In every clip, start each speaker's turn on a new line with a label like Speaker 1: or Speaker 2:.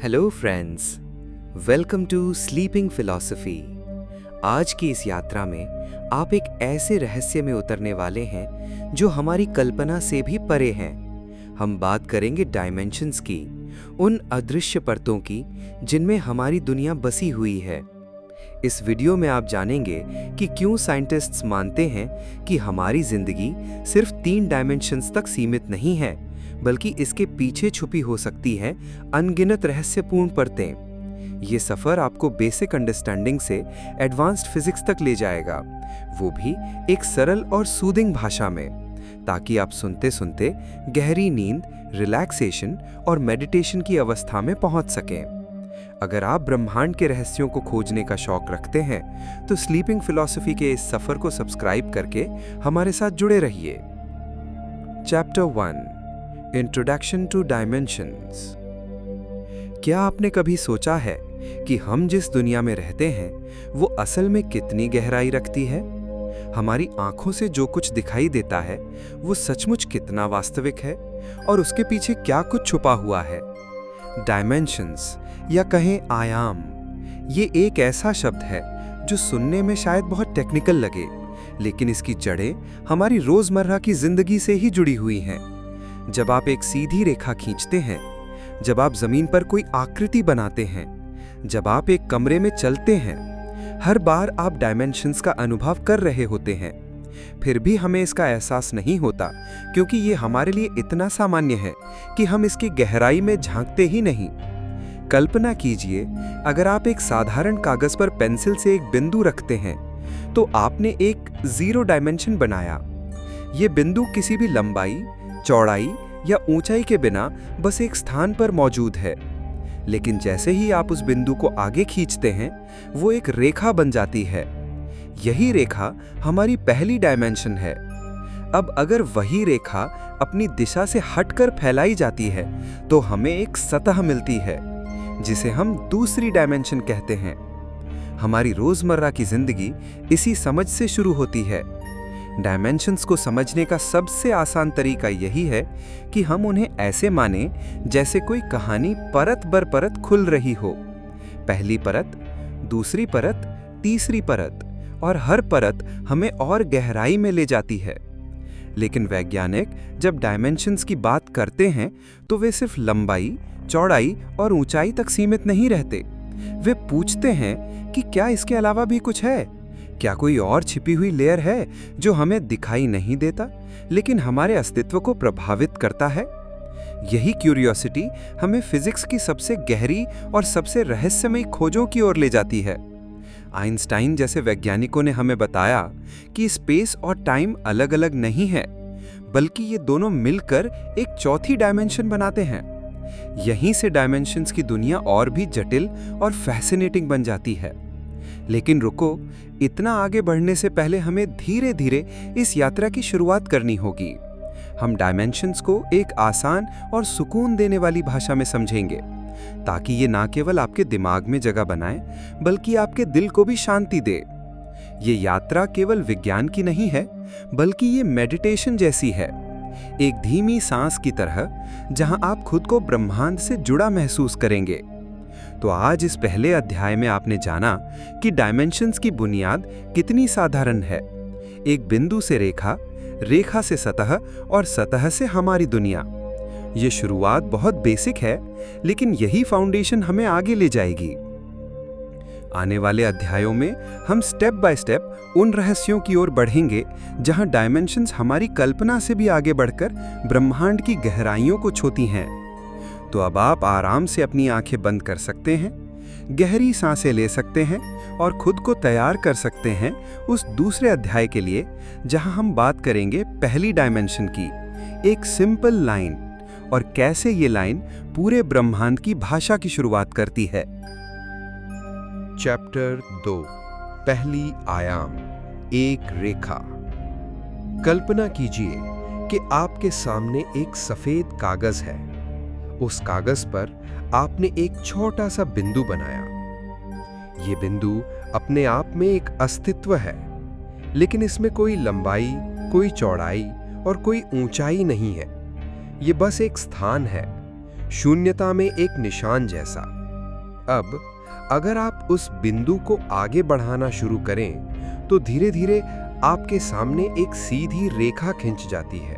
Speaker 1: Hello friends, welcome to sleeping philosophy. आज की इस यात्रा में आप एक ऐसे रहस्य में उतरने वाले हैं जो हमारी कल्पना से भी परे हैं। हम बात करेंगे डायमेंशंस की, उन अदृश्य परतों की जिनमें हमारी दुनिया बसी हुई है। इस वीडियो में आप जानेंगे कि क्यों साइंटिस्ट्स मानते हैं कि हमारी जिंदगी सिर्फ 3 डायमेंशंस तक सीमित नहीं है, बल्कि इसके पीछे छुपी हो सकती हैं अनगिनत रहस्यपूर्ण परतें। ये सफर आपको बेसिक अंडरस्टैंडिंग से एडवांस्ड फिजिक्स तक ले जाएगा, वो भी एक सरल और सूदिंग भाषा में, ताकि आप सुनते सुनते गहरी नींद, रिलैक्सेशन और मेडिटेशन की अवस्था में पहुंच सकें। अगर आप ब्रह्मांड के रहस्यों को खोजने का शौक रखते हैं, तो स्लीपिंग फिलॉसफी के इस सफर को सब्सक्राइब करके हमारे साथ जुड़े रहिए। Chapter 1, introduction to dimensions. क्या आपने कभी सोचा है कि हम जिस दुनिया में रहते हैं वो असल में कितनी गहराई रखती है? हमारी आंखों से जो कुछ दिखाई देता है वो सचमुच कितना वास्तविक है, और उसके पीछे क्या कुछ छुपा हुआ है? डायमेंशंस या कहें आयाम, ये एक ऐसा शब्द है जो सुनने में शायद बहुत टेक्निकल लगे, लेकिन इसकी जड़ें हमारी रोजमर्रा की जिंदगी से ही जुड़ी हुई हैं। जब आप एक सीधी रेखा खींचते हैं, जब आप जमीन पर कोई आकृति बनाते हैं, जब आप एक कमरे में चलते हैं, हर बार आप डायमेंशंस का अनुभव कर रहे होते हैं। फिर भी हमें इसका एहसास नहीं होता, क्योंकि ये हमारे लिए इतना सामान्य है कि हम इसकी गहराई में झांकते ही नहीं। कल्पना कीजिए, अगर आप एक साधारण कागज पर पेंसिल से एक बिंदु रखते हैं, तो आपने एक 0 डायमेंशन बनाया। ये बिंदु किसी भी लंबाई, चौड़ाई या ऊंचाई के बिना बस एक स्थान पर मौजूद है। लेकिन जैसे ही आप उस बिंदु को आगे खींचते हैं, वो एक रेखा बन जाती है। यही रेखा हमारी पहली डायमेंशन है। अब अगर वही रेखा अपनी दिशा से हटकर फैलाई जाती है, तो हमें एक सतह मिलती है, जिसे हम दूसरी डायमेंशन कहते हैं। हमारी रोजमर्रा की जिंदगी इसी समझ से शुरू होती है। डायमेंशंस को समझने का सबसे आसान तरीका यही है कि हम उन्हें ऐसे माने जैसे कोई कहानी परत बर परत खुल रही हो। पहली परत, दूसरी परत, तीसरी परत, और हर परत हमें और गहराई में ले जाती है। लेकिन वैज्ञानिक जब डायमेंशंस की बात करते हैं, तो वे सिर्फ लंबाई, चौड़ाई और ऊंचाई तक सीमित नहीं रहते। वे पूछते हैं कि क्या इसके अलावा भी कुछ है? क्या कोई और छिपी हुई लेयर है जो हमें दिखाई नहीं देता, लेकिन हमारे अस्तित्व को प्रभावित करता है? यही क्यूरियोसिटी हमें फिजिक्स की सबसे गहरी और सबसे रहस्यमयी खोजों की ओर ले जाती है। आइंस्टाइन जैसे वैज्ञानिकों ने हमें बताया कि स्पेस और टाइम अलग अलग नहीं है, बल्कि ये दोनों मिलकर एक चौथी डायमेंशन बनाते हैं। यहीं से डायमेंशंस की दुनिया और भी जटिल और फैसिनेटिंग बन जाती है। लेकिन रुको, इतना आगे बढ़ने से पहले हमें धीरे धीरे इस यात्रा की शुरुआत करनी होगी। हम डायमेंशंस को एक आसान और सुकून देने वाली भाषा में समझेंगे, ताकि ये ना केवल आपके दिमाग में जगह बनाए, बल्कि आपके दिल को भी शांति दे। ये यात्रा केवल विज्ञान की नहीं है, बल्कि ये मेडिटेशन जैसी है, एक धीमी सांस की तरह, जहां आप खुद को ब्रह्मांड से जुड़ा महसूस करेंगे। तो आज इस पहले अध्याय में आपने जाना कि डायमेंशंस की बुनियाद कितनी साधारण है। एक बिंदु से रेखा, रेखा से सतह और सतह से हमारी दुनिया। ये शुरुआत बहुत बेसिक है, लेकिन यही फाउंडेशन हमें आगे ले जाएगी। आने वाले अध्यायों में हम स्टेप बाय स्टेप उन रहस्यों की ओर बढ़ेंगे जहां डायमेंशंस हमारी कल्पना से भी आगे बढ़कर ब्रह्मांड की गहराइयों को छूती हैं। तो अब आप आराम से अपनी आंखें बंद कर सकते हैं, गहरी सांसें ले सकते हैं और खुद को तैयार कर सकते हैं उस दूसरे अध्याय के लिए, जहां हम बात करेंगे पहली डायमेंशन की, एक सिंपल लाइन, और कैसे ये लाइन पूरे ब्रह्मांड की भाषा की शुरुआत करती है।
Speaker 2: चैप्टर 2, पहली आयाम, एक रेखा। कल्पना कीजिए कि आपके सामने एक सफेद कागज है। उस कागज पर आपने एक छोटा सा बिंदु बनाया। ये बिंदु अपने आप में एक अस्तित्व है, लेकिन इसमें कोई लंबाई, कोई चौड़ाई और कोई ऊंचाई नहीं है। ये बस एक स्थान है, शून्यता में एक निशान जैसा। अब अगर आप उस बिंदु को आगे बढ़ाना शुरू करें तो धीरे धीरे आपके सामने एक सीधी रेखा खिंच जाती है।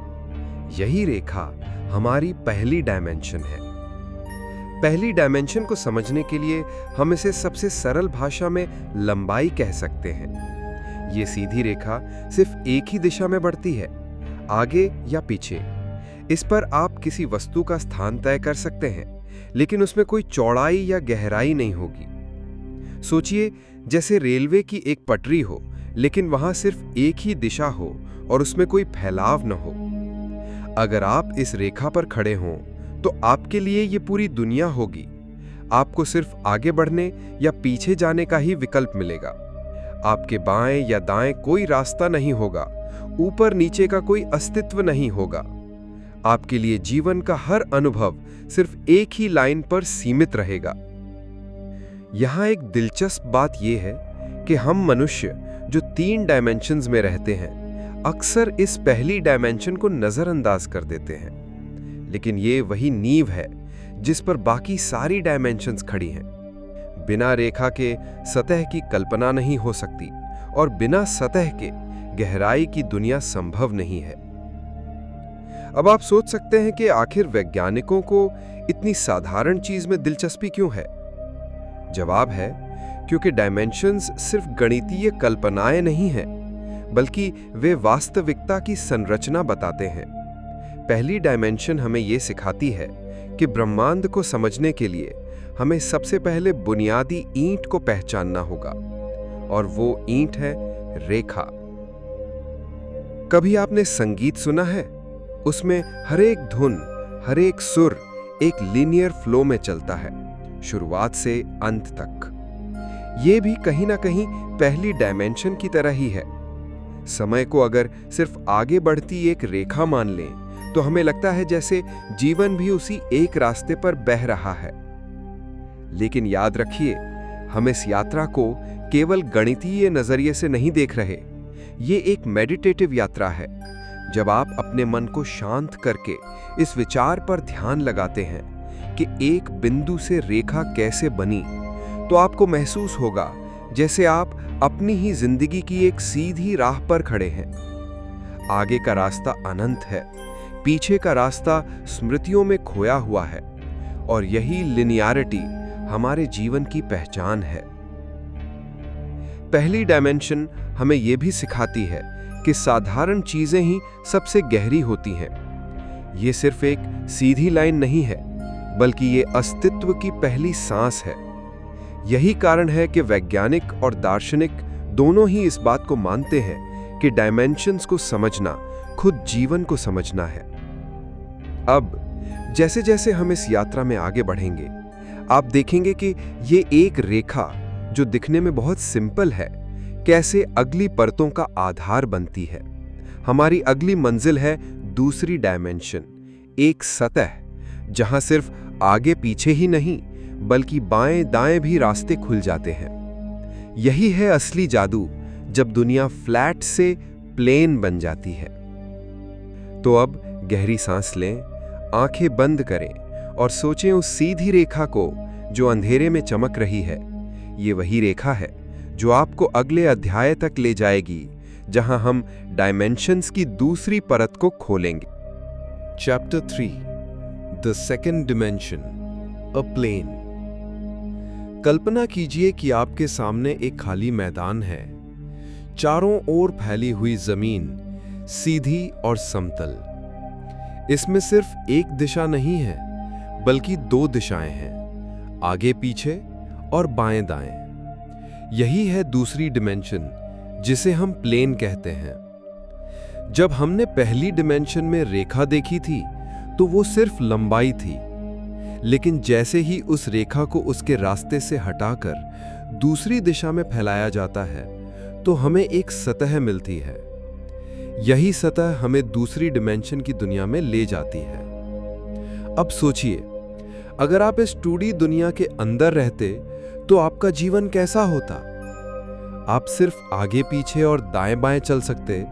Speaker 2: यही रेखा हमारी पहली डायमेंशन है। पहली डायमेंशन को समझने के लिए हम इसे सबसे सरल भाषा में लंबाई कह सकते हैं। ये सीधी रेखा सिर्फ एक ही दिशा में बढ़ती है, आगे या पीछे। इस पर आप किसी वस्तु का स्थान तय कर सकते हैं, लेकिन उसमें कोई चौड़ाई या गहराई नहीं होगी। सोचिए जैसे रेलवे की एक पटरी हो, लेकिन वहां सिर्फ एक ही दिशा हो और उसमें कोई फैलाव न हो। अगर आप इस रेखा पर खड़े हों तो आपके लिए ये पूरी दुनिया होगी। आपको सिर्फ आगे बढ़ने या पीछे जाने का ही विकल्प मिलेगा। आपके बाएं या दाएं कोई रास्ता नहीं होगा, ऊपर नीचे का कोई अस्तित्व नहीं होगा। आपके लिए जीवन का हर अनुभव सिर्फ एक ही लाइन पर सीमित रहेगा। यहां एक दिलचस्प बात यह है कि हम मनुष्य जो 3 डायमेंशंस में रहते हैं, अक्सर इस पहली डायमेंशन को नजरअंदाज कर देते हैं। लेकिन ये वही नींव है जिस पर बाकी सारी डायमेंशंस खड़ी हैं। बिना रेखा के सतह की कल्पना नहीं हो सकती और बिना सतह के गहराई की दुनिया संभव नहीं है। अब आप सोच सकते हैं कि आखिर वैज्ञानिकों को इतनी साधारण चीज में दिलचस्पी क्यों है? जवाब है क्योंकि डायमेंशंस सिर्फ गणितीय कल्पनाएं नहीं हैं, बल्कि वे वास्तविकता की संरचना बताते हैं। पहली डायमेंशन हमें यह सिखाती है कि ब्रह्मांड को समझने के लिए हमें सबसे पहले बुनियादी ईंट को पहचानना होगा, और वो ईंट है रेखा। कभी आपने संगीत सुना है? उसमें हर एक धुन, हर एक सुर एक लीनियर फ्लो में चलता है, शुरुआत से अंत तक। ये भी कहीं ना कहीं पहली डायमेंशन की तरह ही है। समय को अगर सिर्फ आगे बढ़ती एक रेखा मान लें तो हमें लगता है जैसे जीवन भी उसी एक रास्ते पर बह रहा है। लेकिन याद रखिए, हम इस यात्रा को केवल गणितीय नजरिए से नहीं देख रहे। ये एक मेडिटेटिव यात्रा है। जब आप अपने मन को शांत करके इस विचार पर ध्यान लगाते हैं कि एक बिंदु से रेखा कैसे बनी, तो आपको महसूस होगा जैसे आप अपनी ही जिंदगी की एक सीधी राह पर खड़े हैं। आगे का रास्ता अनंत है, पीछे का रास्ता स्मृतियों में खोया हुआ है, और यही लिनियरिटी हमारे जीवन की पहचान है। पहली डायमेंशन हमें यह भी सिखाती है कि साधारण चीजें ही सबसे गहरी होती हैं। ये सिर्फ एक सीधी लाइन नहीं है, बल्कि ये अस्तित्व की पहली सांस है। यही कारण है कि वैज्ञानिक और दार्शनिक दोनों ही इस बात को मानते हैं कि डायमेंशंस को समझना खुद जीवन को समझना है। अब जैसे जैसे हम इस यात्रा में आगे बढ़ेंगे, आप देखेंगे कि ये एक रेखा जो दिखने में बहुत सिंपल है, कैसे अगली परतों का आधार बनती है। हमारी अगली मंजिल है दूसरी डायमेंशन, एक सतह जहां सिर्फ आगे पीछे ही नहीं बल्कि बाएं दाएं भी रास्ते खुल जाते हैं। यही है असली जादू, जब दुनिया फ्लैट से प्लेन बन जाती है। तो अब गहरी सांस लें, आंखें बंद करें और सोचें उस सीधी रेखा को जो अंधेरे में चमक रही है। ये वही रेखा है जो आपको अगले अध्याय तक ले जाएगी, जहां हम डायमेंशंस की दूसरी परत को खोलेंगे। Chapter 3, the second dimension, a plane. कल्पना कीजिए कि आपके सामने एक खाली मैदान है, चारों ओर फैली हुई जमीन, सीधी और समतल। इसमें सिर्फ एक दिशा नहीं है, बल्कि 2 दिशाएं हैं, आगे पीछे और बाएं दाएं। यही है दूसरी डिमेंशन, जिसे हम प्लेन कहते हैं। जब हमने पहली डिमेंशन में रेखा देखी थी तो वो सिर्फ लंबाई थी, लेकिन जैसे ही उस रेखा को उसके रास्ते से हटाकर दूसरी दिशा में फैलाया जाता है तो हमें एक सतह मिलती है। यही सतह हमें दूसरी डिमेंशन की दुनिया में ले जाती है। अब सोचिए, अगर आप इस 2D दुनिया के अंदर रहते तो आपका जीवन कैसा होता? आप सिर्फ आगे पीछे और दाएं बाएं चल सकते,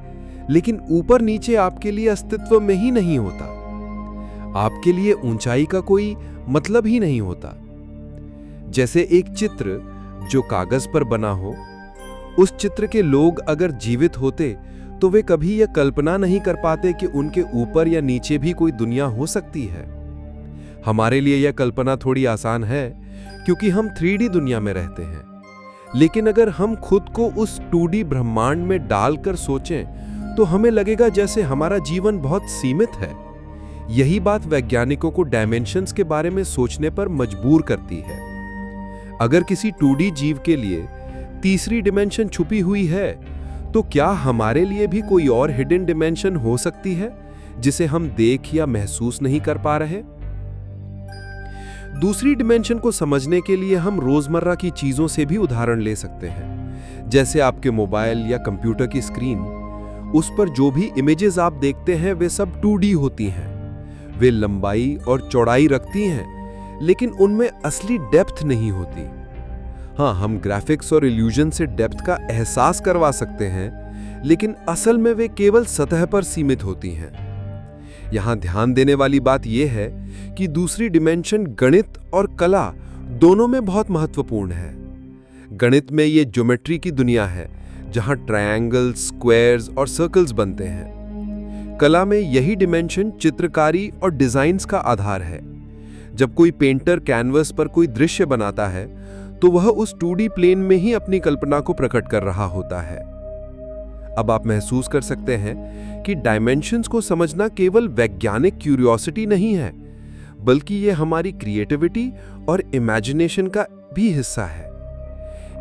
Speaker 2: लेकिन ऊपर नीचे आपके लिए अस्तित्व में ही नहीं होता। आपके लिए ऊंचाई का कोई मतलब ही नहीं होता। जैसे एक चित्र जो कागज पर बना हो, उस चित्र के लोग अगर जीवित होते तो वे कभी यह कल्पना नहीं कर पाते कि उनके ऊपर या नीचे भी कोई दुनिया हो सकती है। हमारे लिए यह कल्पना थोड़ी आसान है क्योंकि हम 3D दुनिया में रहते हैं, लेकिन अगर हम खुद को उस 2D ब्रह्मांड में डालकर सोचें तो हमें लगेगा जैसे हमारा जीवन बहुत सीमित है। यही बात वैज्ञानिकों को डायमेंशंस के बारे में सोचने पर मजबूर करती है। अगर किसी 2D जीव के लिए तीसरी डिमेंशन छुपी हुई है, तो क्या हमारे लिए भी कोई और हिडन डिमेंशन हो सकती है जिसे हम देख या महसूस नहीं कर पा रहे? दूसरी डिमेंशन को समझने के लिए हम रोजमर्रा की चीजों से भी उदाहरण ले सकते हैं। जैसे आपके मोबाइल या कंप्यूटर की स्क्रीन, उस पर जो भी इमेजेस आप देखते हैं वे सब 2D होती हैं। वे लंबाई और चौड़ाई रखती हैं, लेकिन उनमें असली डेप्थ नहीं होती। हाँ, हम ग्राफिक्स और इल्यूजन से डेप्थ का एहसास करवा सकते हैं, लेकिन असल में वे केवल सतह पर सीमित होती हैं। यहां ध्यान देने वाली बात यह है कि दूसरी डिमेंशन गणित और कला दोनों में बहुत महत्वपूर्ण है। गणित में ये ज्योमेट्री की दुनिया है, जहां ट्रायंगल्स, स्क्वायर्स और सर्कल्स बनते हैं। कला में यही डिमेंशन चित्रकारी और डिजाइन्स का आधार है। जब कोई पेंटर कैनवस पर कोई दृश्य बनाता है, तो वह उस 2D प्लेन में ही अपनी कल्पना को प्रकट कर रहा होता है। अब आप महसूस कर सकते हैं कि डायमेंशंस को समझना केवल वैज्ञानिक क्यूरियोसिटी नहीं है, बल्कि यह हमारी क्रिएटिविटी और इमेजिनेशन का भी हिस्सा है।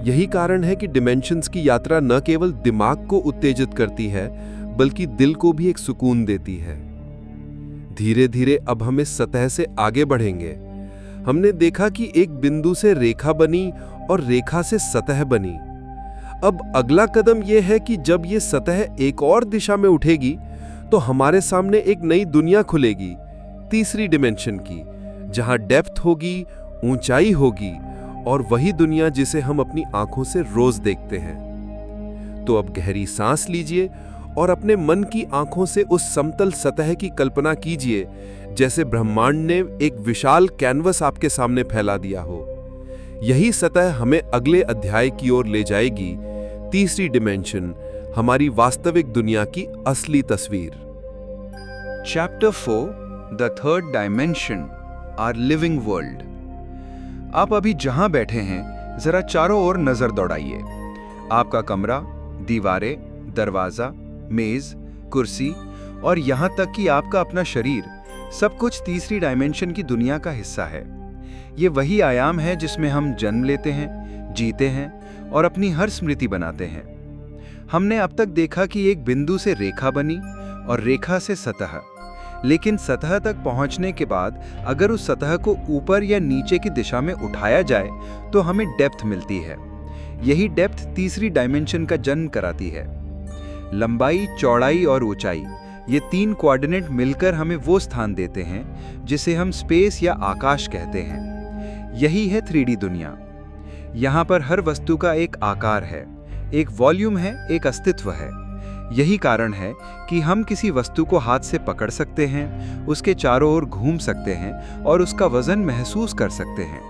Speaker 2: यही कारण है कि डिमेंशंस की यात्रा न केवल दिमाग को उत्तेजित करती है, बल्कि दिल को भी एक सुकून देती है। धीरे धीरे अब हम इस सतह से आगे बढ़ेंगे। हमने देखा कि एक बिंदु से रेखा बनी और रेखा से सतह बनी। अब अगला कदम यह है कि जब यह सतह एक और दिशा में उठेगी, तो हमारे सामने एक नई दुनिया खुलेगी, तीसरी डिमेंशन की, जहां डेप्थ होगी, ऊंचाई होगी और वही दुनिया जिसे हम अपनी आंखों से रोज देखते हैं। तो अब गहरी सांस लीजिए और अपने मन की आंखों से उस समतल सतह की कल्पना कीजिए, जैसे ब्रह्मांड ने एक विशाल कैनवस आपके सामने फैला दिया हो। यही सतह हमें अगले अध्याय की ओर ले जाएगी, तीसरी डिमेंशन, हमारी वास्तविक दुनिया की असली तस्वीर।
Speaker 3: Chapter 4, the third dimension, our living world. आप अभी जहां बैठे हैं, जरा चारों ओर नजर दौड़ाइए। आपका कमरा, दीवारें, दरवाजा, मेज, कुर्सी और यहां तक कि आपका अपना शरीर, सब कुछ तीसरी डायमेंशन की दुनिया का हिस्सा है। ये वही आयाम है जिसमें हम जन्म लेते हैं, जीते हैं और अपनी हर स्मृति बनाते हैं। हमने अब तक देखा कि एक बिंदु से रेखा बनी और रेखा से सतह, लेकिन सतह तक पहुंचने के बाद अगर उस सतह को ऊपर या नीचे की दिशा में उठाया जाए तो हमें डेप्थ मिलती है। यही डेप्थ तीसरी डायमेंशन का जन्म कराती है। लंबाई, चौड़ाई और ऊंचाई, ये 3 कोऑर्डिनेट मिलकर हमें वो स्थान देते हैं जिसे हम स्पेस या आकाश कहते हैं। यही है 3D दुनिया। यहाँ पर हर वस्तु का एक आकार है, एक वॉल्यूम है, एक अस्तित्व है। यही कारण है कि हम किसी वस्तु को हाथ से पकड़ सकते हैं, उसके चारों ओर घूम सकते हैं और उसका वजन महसूस कर सकते हैं।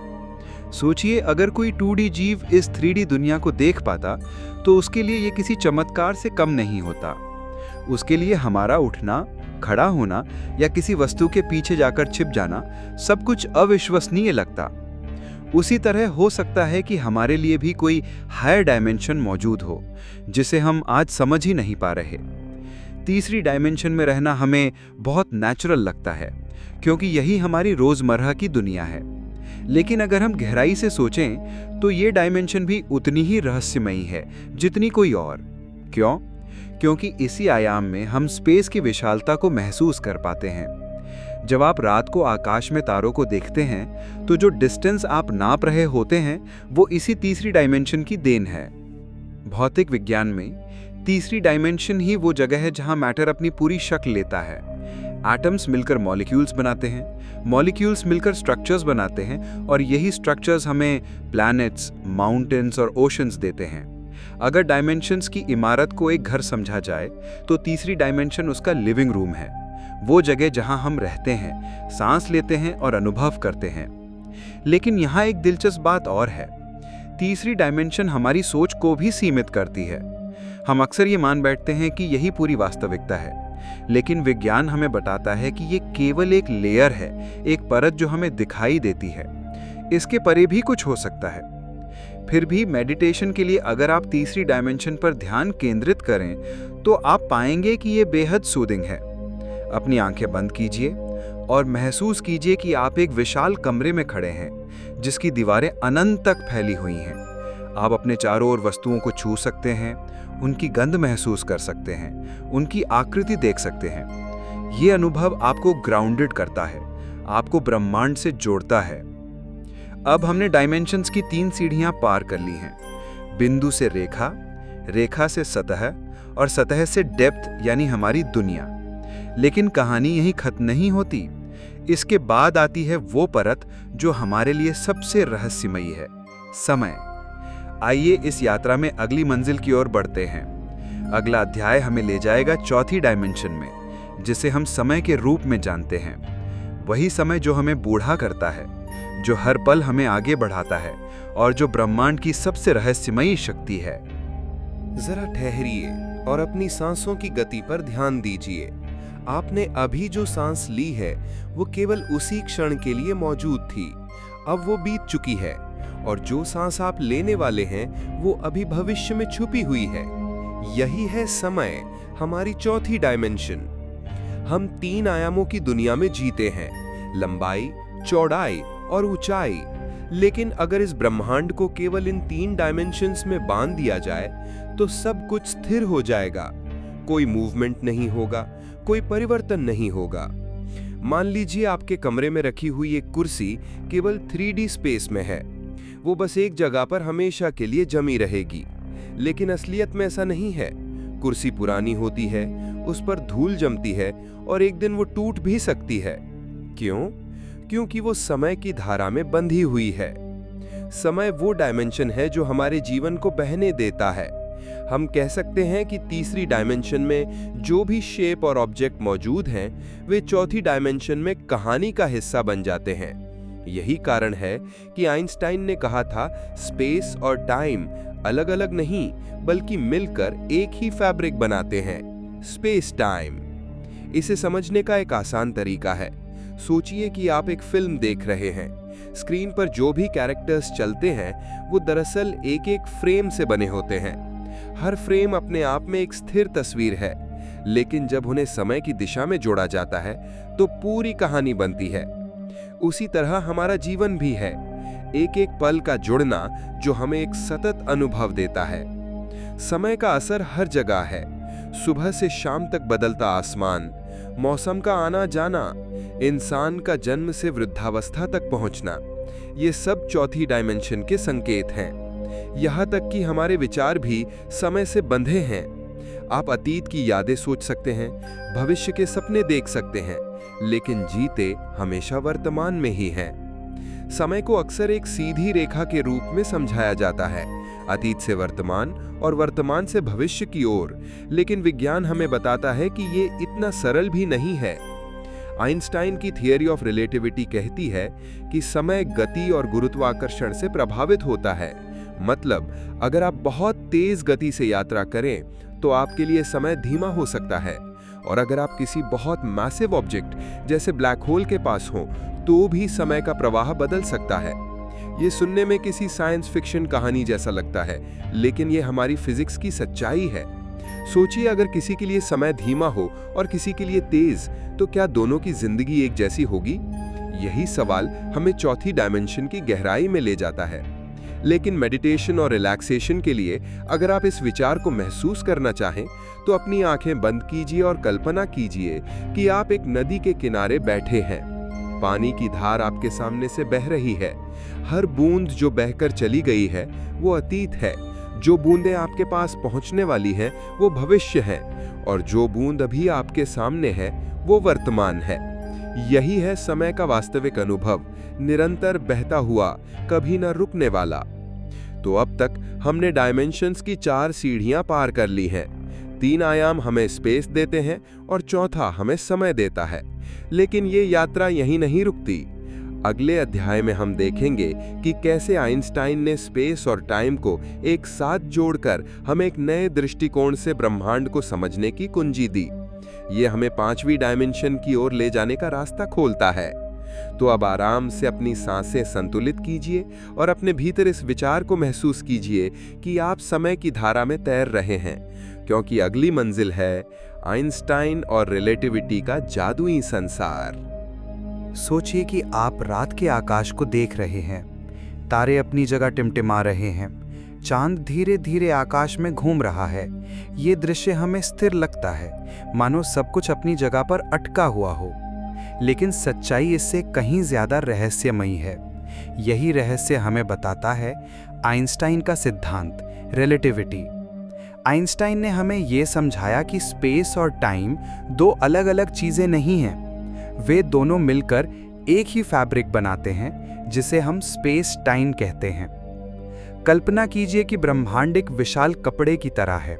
Speaker 3: सोचिए, अगर कोई 2D जीव इस 3D दुनिया को देख पाता तो उसके लिए ये किसी चमत्कार से कम नहीं होता। उसके लिए हमारा उठना, खड़ा होना या किसी वस्तु के पीछे जाकर छिप जाना सब कुछ अविश्वसनीय लगता। उसी तरह हो सकता है कि हमारे लिए भी कोई हायर डायमेंशन मौजूद हो जिसे हम आज समझ ही नहीं पा रहे। तीसरी डायमेंशन में रहना हमें बहुत नेचुरल लगता है क्योंकि यही हमारी रोजमर्रा की दुनिया है। लेकिन अगर हम गहराई से सोचें तो ये डायमेंशन भी उतनी ही रहस्यमयी है जितनी कोई और। क्यों? क्योंकि इसी आयाम में हम स्पेस की विशालता को महसूस कर पाते हैं। जब आप रात को आकाश में तारों को देखते हैं तो जो डिस्टेंस आप नाप रहे होते हैं वो इसी तीसरी डायमेंशन की देन है। भौतिक विज्ञान में तीसरी डायमेंशन ही वो जगह है जहां मैटर अपनी पूरी शक्ल लेता है। एटम्स मिलकर मॉलिक्यूल्स बनाते हैं, मॉलिक्यूल्स मिलकर स्ट्रक्चर्स बनाते हैं और यही स्ट्रक्चर्स हमें प्लैनेट्स, माउंटेन्स और ओशंस देते हैं। अगर डायमेंशंस की इमारत को एक घर समझा जाए तो तीसरी डायमेंशन उसका लिविंग रूम है। वो जगह जहां हम रहते हैं, सांस लेते हैं और अनुभव करते हैं। लेकिन यहाँ एक दिलचस्प बात और है। तीसरी डायमेंशन हमारी सोच को भी सीमित करती है। हम अक्सर ये मान बैठते हैं कि यही पूरी वास्तविकता है, लेकिन विज्ञान हमें बताता है कि ये केवल एक लेयर है, एक परत जो हमें दिखाई देती है। इसके परे भी कुछ हो सकता है। फिर भी मेडिटेशन के लिए अगर आप तीसरी डायमेंशन पर ध्यान केंद्रित करें तो आप पाएंगे कि ये बेहद सूदिंग है। अपनी आंखें बंद कीजिए और महसूस कीजिए कि आप एक विशाल कमरे में खड़े हैं जिसकी दीवारें अनंत तक फैली हुई हैं। आप अपने चारों ओर वस्तुओं को छू सकते हैं, उनकी गंध महसूस कर सकते हैं, उनकी आकृति देख सकते हैं। ये अनुभव आपको ग्राउंडेड करता है, आपको ब्रह्मांड से जोड़ता है। अब हमने डायमेंशंस की 3 सीढ़ियां पार कर ली हैं। बिंदु से रेखा, रेखा से सतह और सतह से डेप्थ यानी हमारी दुनिया। लेकिन कहानी यहीं खत्म नहीं होती। इसके बाद आती है वो परत जो हमारे लिए सबसे रहस्यमयी है, समय। आइए इस यात्रा में अगली मंजिल की ओर बढ़ते हैं। अगला अध्याय हमें ले जाएगा चौथी डायमेंशन में, जिसे हम समय के रूप में जानते हैं। वही समय जो हमें बूढ़ा करता है, जो हर पल हमें आगे बढ़ाता है और जो ब्रह्मांड की सबसे रहस्यमयी शक्ति है।
Speaker 2: जरा ठहरिए और अपनी सांसों की गति पर ध्यान दीजिए। आपने अभी जो सांस ली है वो केवल उसी क्षण के लिए मौजूद थी, अब वो बीत चुकी है। और जो सांस आप लेने वाले हैं वो अभी भविष्य में छुपी हुई है। यही है समय, हमारी चौथी डायमेंशन। हम 3 आयामों की दुनिया में जीते हैं, लंबाई, चौड़ाई और ऊंचाई। लेकिन अगर इस ब्रह्मांड को केवल इन 3 डायमेंशंस में बांध दिया जाए तो सब कुछ स्थिर हो जाएगा। कोई मूवमेंट नहीं होगा, कोई परिवर्तन नहीं होगा। मान लीजिए आपके कमरे में रखी हुई एक कुर्सी केवल 3D स्पेस में है। वो बस एक जगह पर हमेशा के लिए जमी रहेगी। लेकिन असलियत में ऐसा नहीं है। कुर्सी पुरानी होती है, उस पर धूल जमती है और एक दिन वो टूट भी सकती है। क्यों? क्योंकि वो समय की धारा में बंधी हुई है। समय वो डायमेंशन है जो हमारे जीवन को बहने देता है। हम कह सकते हैं कि तीसरी डायमेंशन में जो भी शेप और ऑब्जेक्ट मौजूद हैं, वे चौथी डायमेंशन में कहानी का हिस्सा बन जाते हैं। यही कारण है कि आइंस्टाइन ने कहा था, स्पेस और टाइम अलग अलग नहीं बल्कि मिलकर एक ही फैब्रिक बनाते हैं, स्पेस टाइम। इसे समझने का एक आसान तरीका है। सोचिए कि आप एक फिल्म देख रहे हैं। स्क्रीन पर जो भी कैरेक्टर्स चलते हैं वो दरअसल एक एक फ्रेम से बने होते हैं। हर फ्रेम अपने आप में एक स्थिर तस्वीर है, लेकिन जब उन्हें समय की दिशा में जोड़ा जाता है तो पूरी कहानी बनती है। उसी तरह हमारा जीवन भी है, एक एक पल का जुड़ना जो हमें एक सतत अनुभव देता है। समय का असर हर जगह है। सुबह से शाम तक बदलता आसमान, मौसम का आना जाना, इंसान का जन्म से वृद्धावस्था तक पहुंचना, ये सब चौथी डायमेंशन के संकेत हैं। यहाँ तक कि हमारे विचार भी समय से बंधे हैं। आप अतीत की यादें सोच सकते हैं, भविष्य के सपने देख सकते हैं, लेकिन जीते हमेशा वर्तमान में ही हैं। समय को अक्सर एक सीधी रेखा के रूप में समझाया जाता है, अतीत से वर्तमान और वर्तमान से भविष्य की ओर। लेकिन विज्ञान हमें बताता है कि ये इतना सरल भी नहीं है। आइंस्टाइन की थियरी ऑफ रिलेटिविटी कहती है कि समय गति और गुरुत्वाकर्षण से प्रभावित होता है। मतलब अगर आप बहुत तेज गति से यात्रा करें तो आपके लिए समय धीमा हो सकता है, और अगर आप किसी बहुत मैसिव ऑब्जेक्ट जैसे ब्लैक होल के पास हो तो भी समय का प्रवाह बदल सकता है। ये सुनने में किसी साइंस फिक्शन कहानी जैसा लगता है, लेकिन ये हमारी फिजिक्स की सच्चाई है। सोचिए, अगर किसी के लिए समय धीमा हो और किसी के लिए तेज, तो क्या दोनों की जिंदगी एक जैसी होगी? यही सवाल हमें चौथी डायमेंशन की गहराई में ले जाता है। लेकिन मेडिटेशन और रिलैक्सेशन के लिए अगर आप इस विचार को महसूस करना चाहें तो अपनी आंखें बंद कीजिए और कल्पना कीजिए कि आप एक नदी के किनारे बैठे हैं। पानी की धार आपके सामने से बह रही है। हर बूंद जो बहकर चली गई है वो अतीत है, जो बूंदें आपके पास पहुंचने वाली हैं वो भविष्य है, और जो बूंद अभी आपके सामने है वो वर्तमान है। यही है समय का वास्तविक अनुभव, निरंतर बहता हुआ, कभी न रुकने वाला। तो अब तक हमने डायमेंशंस की 4 सीढ़ियां पार कर ली हैं। 3 आयाम हमें स्पेस देते हैं और चौथा हमें समय देता है। लेकिन ये यात्रा यहीं नहीं रुकती। अगले अध्याय में हम देखेंगे कि कैसे आइंस्टाइन ने स्पेस और टाइम को एक साथ जोड़कर हमें एक नए दृष्टिकोण से ब्रह्मांड को समझने की कुंजी दी। ये हमें 5वीं डायमेंशन की ओर ले जाने का रास्ता खोलता है। तो अब आराम से अपनी सांसें संतुलित कीजिए और अपने भीतर इस विचार को महसूस कीजिए कि आप समय की धारा में तैर रहे हैं, क्योंकि अगली मंजिल है आइंस्टाइन और रिलेटिविटी का जादुई संसार।
Speaker 4: सोचिए कि आप रात के आकाश को देख रहे हैं। तारे अपनी जगह टिमटिमा रहे हैं। चांद धीरे धीरे आकाश में घूम रहा है। ये दृश्य हमें स्थिर लगता है, मानो सब कुछ अपनी जगह पर अटका हुआ हो। लेकिन सच्चाई इससे कहीं ज्यादा रहस्यमयी है। यही रहस्य हमें बताता है आइंस्टाइन का सिद्धांत, रिलेटिविटी। आइंस्टाइन ने हमें यह समझाया कि स्पेस और टाइम दो अलग अलग चीजें नहीं हैं। वे दोनों मिलकर एक ही फैब्रिक बनाते हैं, जिसे हम स्पेस टाइम कहते हैं। कल्पना कीजिए कि ब्रह्मांड एक विशाल कपड़े की तरह है।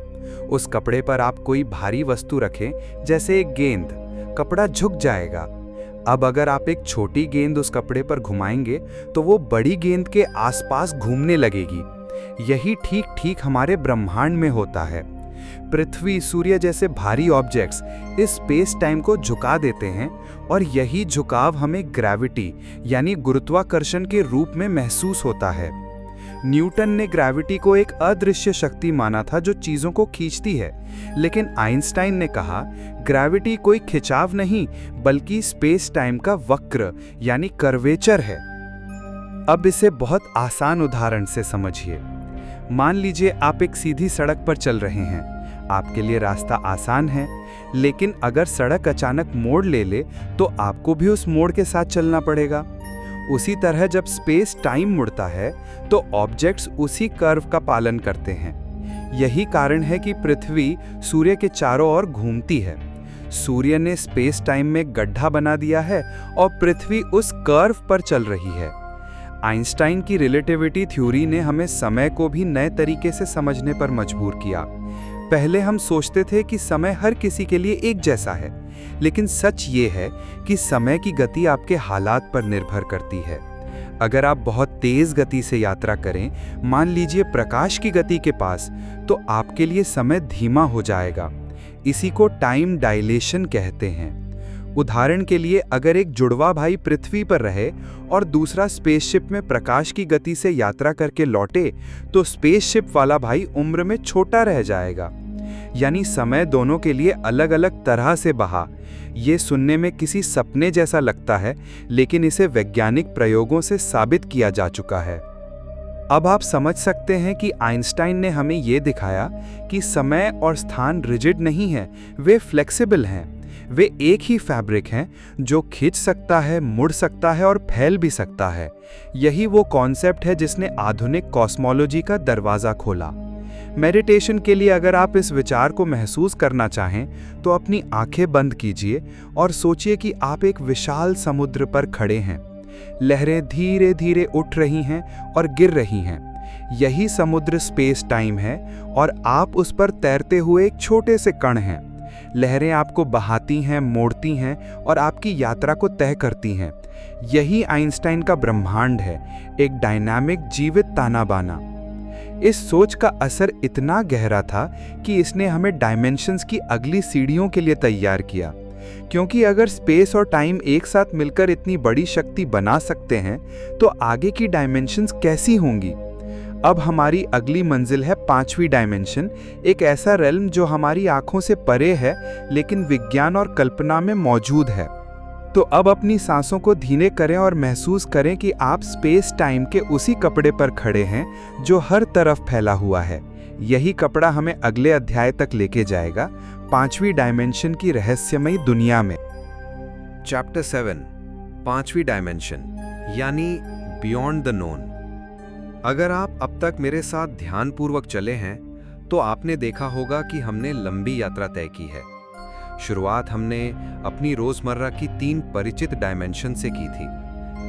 Speaker 4: उस कपड़े पर आप कोई भारी वस्तु रखें, जैसे एक गेंद, कपड़ा झुक जाएगा। अब अगर आप एक छोटी गेंद उस कपड़े पर घुमाएंगे तो वो बड़ी गेंद के आसपास घूमने लगेगी। यही ठीक ठीक हमारे ब्रह्मांड में होता है। पृथ्वी, सूर्य जैसे भारी ऑब्जेक्ट्स इस स्पेस टाइम को झुका देते हैं और यही झुकाव हमें ग्रेविटी यानी गुरुत्वाकर्षण के रूप में महसूस होता है। न्यूटन ने ग्रेविटी को एक अदृश्य शक्ति माना था जो चीजों को खींचती है, लेकिन आइंस्टाइन ने कहा ग्रेविटी कोई खिंचाव नहीं बल्कि स्पेस टाइम का वक्र यानी कर्वेचर है। अब इसे बहुत आसान उदाहरण से समझिए। मान लीजिए आप एक सीधी सड़क पर चल रहे हैं। आपके लिए रास्ता आसान है, लेकिन अगर सड़क अचानक मोड़ ले तो आपको भी उस मोड़ के साथ चलना पड़ेगा। उसी तरह जब स्पेस टाइम मुड़ता है तो ऑब्जेक्ट्स उसी कर्व का पालन करते हैं। यही कारण है कि पृथ्वी सूर्य के चारों ओर घूमती है। सूर्य ने स्पेस टाइम में गड्ढा बना दिया है और पृथ्वी उस कर्व पर चल रही है। आइंस्टाइन की रिलेटिविटी थ्योरी ने हमें समय को भी नए तरीके से समझने पर मजबूर किया। पहले हम सोचते थे कि समय हर किसी के लिए एक जैसा है, लेकिन सच ये है कि समय की गति आपके हालात पर निर्भर करती है। अगर आप बहुत तेज गति से यात्रा करें, मान लीजिए प्रकाश की गति के पास, तो आपके लिए समय धीमा हो जाएगा। इसी को टाइम डायलेशन कहते हैं। उदाहरण के लिए अगर एक जुड़वा भाई पृथ्वी पर रहे और दूसरा स्पेसशिप में प्रकाश की गति से यात्रा करके लौटे, तो स्पेसशिप वाला भाई उम्र में छोटा रह जाएगा। यानी समय दोनों के लिए अलग अलग तरह से बहा। ये सुनने में किसी सपने जैसा लगता है, लेकिन इसे वैज्ञानिक प्रयोगों से साबित किया जा चुका है। अब आप समझ सकते हैं कि आइंस्टाइन ने हमें ये दिखाया कि समय और स्थान रिजिड नहीं है, वे फ्लेक्सिबल हैं। वे एक ही फैब्रिक हैं जो खिंच सकता है, मुड़ सकता है और फैल भी सकता है। यही वो कॉन्सेप्ट है जिसने आधुनिक कॉस्मोलॉजी का दरवाज़ा खोला। मेडिटेशन के लिए अगर आप इस विचार को महसूस करना चाहें तो अपनी आंखें बंद कीजिए और सोचिए कि आप एक विशाल समुद्र पर खड़े हैं। लहरें धीरे धीरे उठ रही हैं और गिर रही हैं। यही समुद्र स्पेस टाइम है और आप उस पर तैरते हुए एक छोटे से कण हैं। लहरें आपको बहाती हैं, मोड़ती हैं और आपकी यात्रा को तय करती हैं। यही आइंस्टाइन का ब्रह्मांड है, एक डायनामिक जीवित ताना बाना। इस सोच का असर इतना गहरा था कि इसने हमें डायमेंशंस की अगली सीढ़ियों के लिए तैयार किया। क्योंकि अगर स्पेस और टाइम एक साथ मिलकर इतनी बड़ी शक्ति बना सकते हैं, तो आगे की डायमेंशंस कैसी होंगी? अब हमारी अगली मंजिल है 5वीं डायमेंशन, एक ऐसा रेल्म जो हमारी आंखों से परे है लेकिन विज्ञान और कल्पना में मौजूद है। तो अब अपनी सांसों को धीरे करें और महसूस करें कि आप स्पेस टाइम के उसी कपड़े पर खड़े हैं जो हर तरफ फैला हुआ है। यही कपड़ा हमें अगले अध्याय तक लेके जाएगा, 5वीं डायमेंशन की रहस्यमयी दुनिया में।
Speaker 1: चैप्टर 7, 5वीं डायमेंशन यानी बियॉन्ड द नोन। अगर आप अब तक मेरे साथ ध्यानपूर्वक चले हैं तो आपने देखा होगा कि हमने लंबी यात्रा तय की है। शुरुआत हमने अपनी रोजमर्रा की 3 परिचित डायमेंशन से की थी,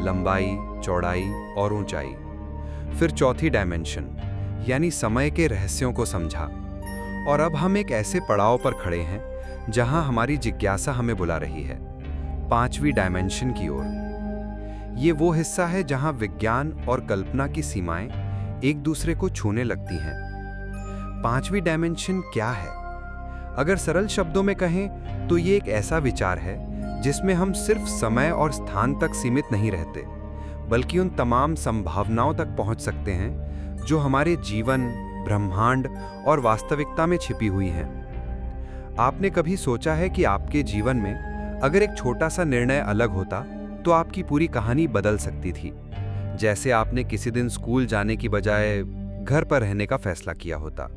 Speaker 1: लंबाई, चौड़ाई और ऊंचाई। फिर 4थी डायमेंशन यानी समय के रहस्यों को समझा
Speaker 4: और अब हम एक ऐसे पड़ाव पर खड़े हैं जहां हमारी जिज्ञासा हमें बुला रही है, 5वीं डायमेंशन की ओर। ये वो हिस्सा है जहां विज्ञान और कल्पना की सीमाएं एक दूसरे को छूने लगती हैं। 5वीं डायमेंशन क्या है? अगर सरल शब्दों में कहें तो ये एक ऐसा विचार है जिसमें हम सिर्फ समय और स्थान तक सीमित नहीं रहते, बल्कि उन तमाम संभावनाओं तक पहुंच सकते हैं जो हमारे जीवन, ब्रह्मांड और वास्तविकता में छिपी हुई हैं। आपने कभी सोचा है कि आपके जीवन में अगर एक छोटा सा निर्णय अलग होता तो आपकी पूरी कहानी बदल सकती थी? जैसे आपने किसी दिन स्कूल जाने की बजाय घर पर रहने का फैसला किया होता,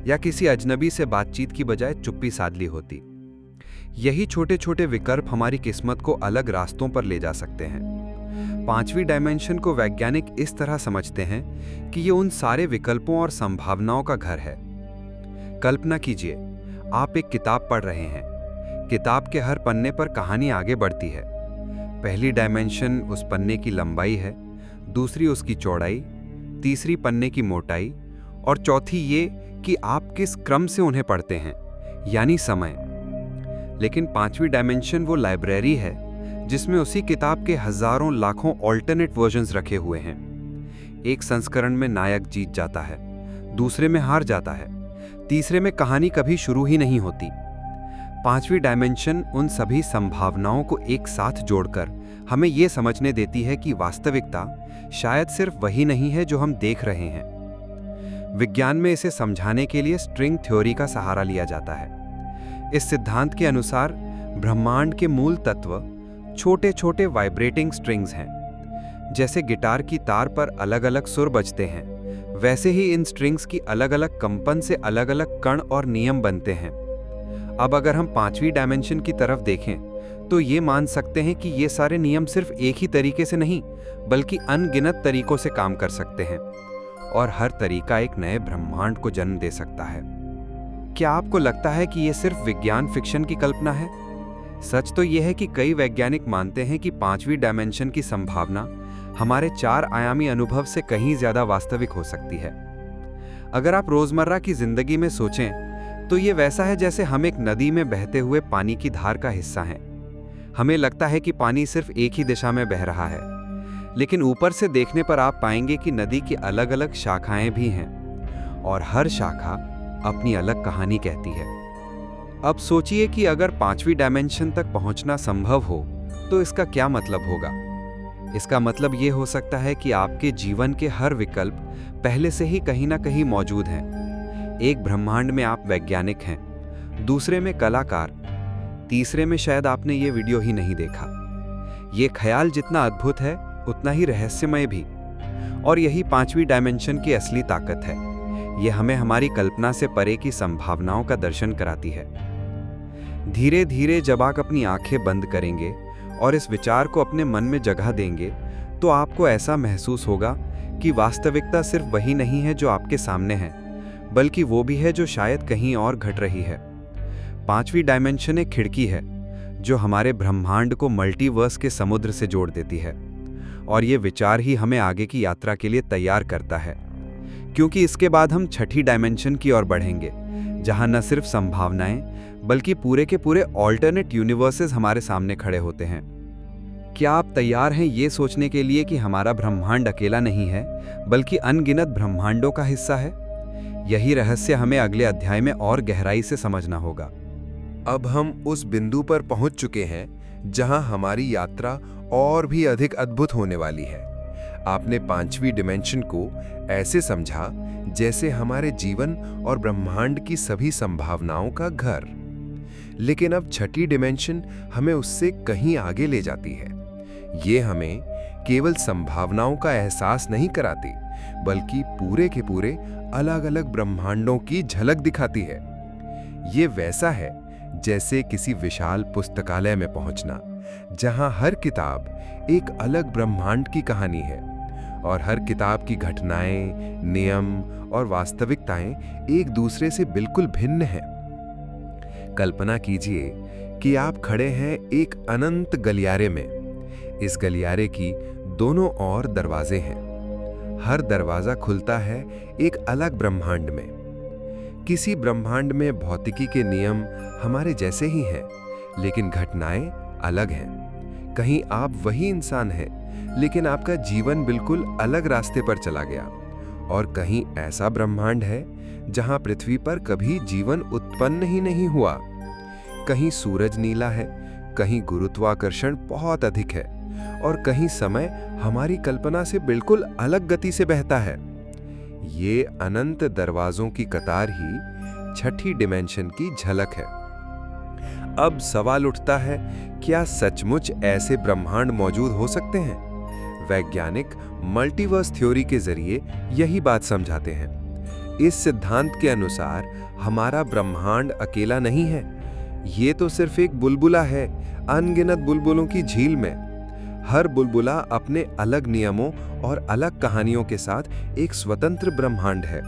Speaker 4: या किसी अजनबी से बातचीत की बजाय चुप्पी साध ली होती। यही छोटे छोटे विकल्प हमारी किस्मत को अलग रास्तों पर ले जा सकते हैं। 5वीं डायमेंशन को वैज्ञानिक इस तरह समझते हैं कि ये उन सारे विकल्पों और संभावनाओं का घर है। कल्पना कीजिए, आप एक किताब पढ़ रहे हैं। किताब के हर पन्ने पर कहानी आगे बढ़ती है। पहली डायमेंशन उस पन्ने की लंबाई है, दूसरी उसकी चौड़ाई, तीसरी पन्ने की मोटाई, और चौथी ये कि आप किस क्रम से उन्हें पढ़ते हैं, यानी समय। लेकिन 5वीं डायमेंशन वो लाइब्रेरी है जिसमें उसी किताब के हजारों लाखों ऑल्टरनेट वर्जन्स रखे हुए हैं। एक संस्करण में नायक जीत जाता है, दूसरे में हार जाता है, तीसरे में कहानी कभी शुरू ही नहीं होती। 5वीं डायमेंशन उन सभी संभावनाओं को एक साथ जोड़कर हमें यह समझने देती है कि वास्तविकता शायद सिर्फ वही नहीं है जो हम देख रहे हैं। विज्ञान में इसे समझाने के लिए स्ट्रिंग थ्योरी का सहारा लिया जाता है। इस सिद्धांत के अनुसार ब्रह्मांड के मूल तत्व छोटे छोटे वाइब्रेटिंग स्ट्रिंग्स हैं। जैसे गिटार की तार पर अलग अलग सुर बजते हैं, वैसे ही इन स्ट्रिंग्स की अलग अलग कंपन से अलग अलग कण और नियम बनते हैं। अब अगर हम 5वीं डायमेंशन की तरफ देखें तो ये मान सकते हैं कि ये सारे नियम सिर्फ एक ही तरीके से नहीं, बल्कि अनगिनत तरीकों से काम कर सकते हैं, और हर तरीका एक नए ब्रह्मांड को जन्म दे सकता है। क्या आपको लगता है कि ये सिर्फ विज्ञान फिक्शन की कल्पना है? सच तो यह है कि कई वैज्ञानिक मानते हैं कि 5वीं डायमेंशन की संभावना हमारे 4 आयामी अनुभव से कहीं ज्यादा वास्तविक हो सकती है। अगर आप रोजमर्रा की जिंदगी में सोचें तो ये वैसा है जैसे हम एक नदी में बहते हुए पानी की धार का हिस्सा हैं। हमें लगता है कि पानी सिर्फ एक ही दिशा में बह रहा है, लेकिन ऊपर से देखने पर आप पाएंगे कि नदी की अलग अलग शाखाएं भी हैं, और हर शाखा अपनी अलग कहानी कहती है। अब सोचिए कि अगर 5वीं डायमेंशन तक पहुंचना संभव हो तो इसका क्या मतलब होगा? इसका मतलब ये हो सकता है कि आपके जीवन के हर विकल्प पहले से ही कहीं ना कहीं मौजूद हैं। एक ब्रह्मांड में आप वैज्ञानिक हैं, दूसरे में कलाकार, तीसरे में शायद आपने ये वीडियो ही नहीं देखा। ये ख्याल जितना अद्भुत है उतना ही रहस्यमय भी, और यही 5वीं डायमेंशन की असली ताकत है। ये हमें हमारी कल्पना से परे की संभावनाओं का दर्शन कराती है। धीरे धीरे जब आप अपनी आंखें बंद करेंगे और इस विचार को अपने मन में जगह देंगे तो आपको ऐसा महसूस होगा कि वास्तविकता सिर्फ वही नहीं है जो आपके सामने है, बल्कि वो भी है जो शायद कहीं और घट रही है। 5वीं डायमेंशन एक खिड़की है जो हमारे ब्रह्मांड को मल्टीवर्स के समुद्र से जोड़ देती है, और ये विचार ही हमें आगे की यात्रा के लिए तैयार करता है, क्योंकि इसके बाद हम 6ठी डायमेंशन की ओर बढ़ेंगे, जहां न सिर्फ संभावनाएं बल्कि पूरे के पूरे ऑल्टरनेट यूनिवर्सेस हमारे सामने खड़े होते हैं। क्या आप तैयार हैं ये सोचने के लिए कि हमारा ब्रह्मांड अकेला नहीं है, बल्कि अनगिनत ब्रह्मांडों का हिस्सा है? यही रहस्य हमें अगले अध्याय में और गहराई से समझना होगा।
Speaker 2: अब हम उस बिंदु पर पहुंच चुके हैं जहां हमारी यात्रा और भी अधिक अद्भुत होने वाली है। आपने 5वीं डिमेंशन को ऐसे समझा जैसे हमारे जीवन और ब्रह्मांड की सभी संभावनाओं का घर, लेकिन अब 6ठी डिमेंशन हमें उससे कहीं आगे ले जाती है। ये हमें केवल संभावनाओं का एहसास नहीं कराती, बल्कि पूरे के पूरे अलग अलग ब्रह्मांडों की झलक दिखाती है। ये वैसा है जैसे किसी विशाल पुस्तकालय में पहुंचना, जहां हर किताब एक अलग ब्रह्मांड की कहानी है, और हर किताब की घटनाएं, नियम और वास्तविकताएं एक दूसरे से बिल्कुल भिन्न हैं। कल्पना कीजिए कि आप खड़े हैं एक अनंत गलियारे में। इस गलियारे की दोनों ओर दरवाजे हैं। हर दरवाजा खुलता है एक अलग ब्रह्मांड में। किसी ब्रह्मांड में भौतिकी के नियम हमारे जैसे ही हैं, लेकिन घटनाएं अलग हैं। कहीं आप वही इंसान हैं, लेकिन आपका जीवन बिल्कुल अलग रास्ते पर चला गया। और कहीं ऐसा ब्रह्मांड है जहां पृथ्वी पर कभी जीवन उत्पन्न ही नहीं हुआ। कहीं सूरज नीला है, कहीं गुरुत्वाकर्षण बहुत अधिक है, और कहीं समय हमारी कल्पना से बिल्कुल अलग गति से बहता है। ये अनंत दरवाजों की कतार ही छठी डिमेंशन की झलक है। अब सवाल उठता है, क्या सचमुच ऐसे ब्रह्मांड मौजूद हो सकते हैं? वैज्ञानिक मल्टीवर्स थ्योरी के जरिए यही बात समझाते हैं। इस सिद्धांत के अनुसार हमारा ब्रह्मांड अकेला नहीं है। ये तो सिर्फ एक बुलबुला है, अनगिनत बुलबुलों की झील में। हर बुलबुला अपने अलग नियमों और अलग कहानियों के साथ एक स्वतंत्र ब्रह्मांड है।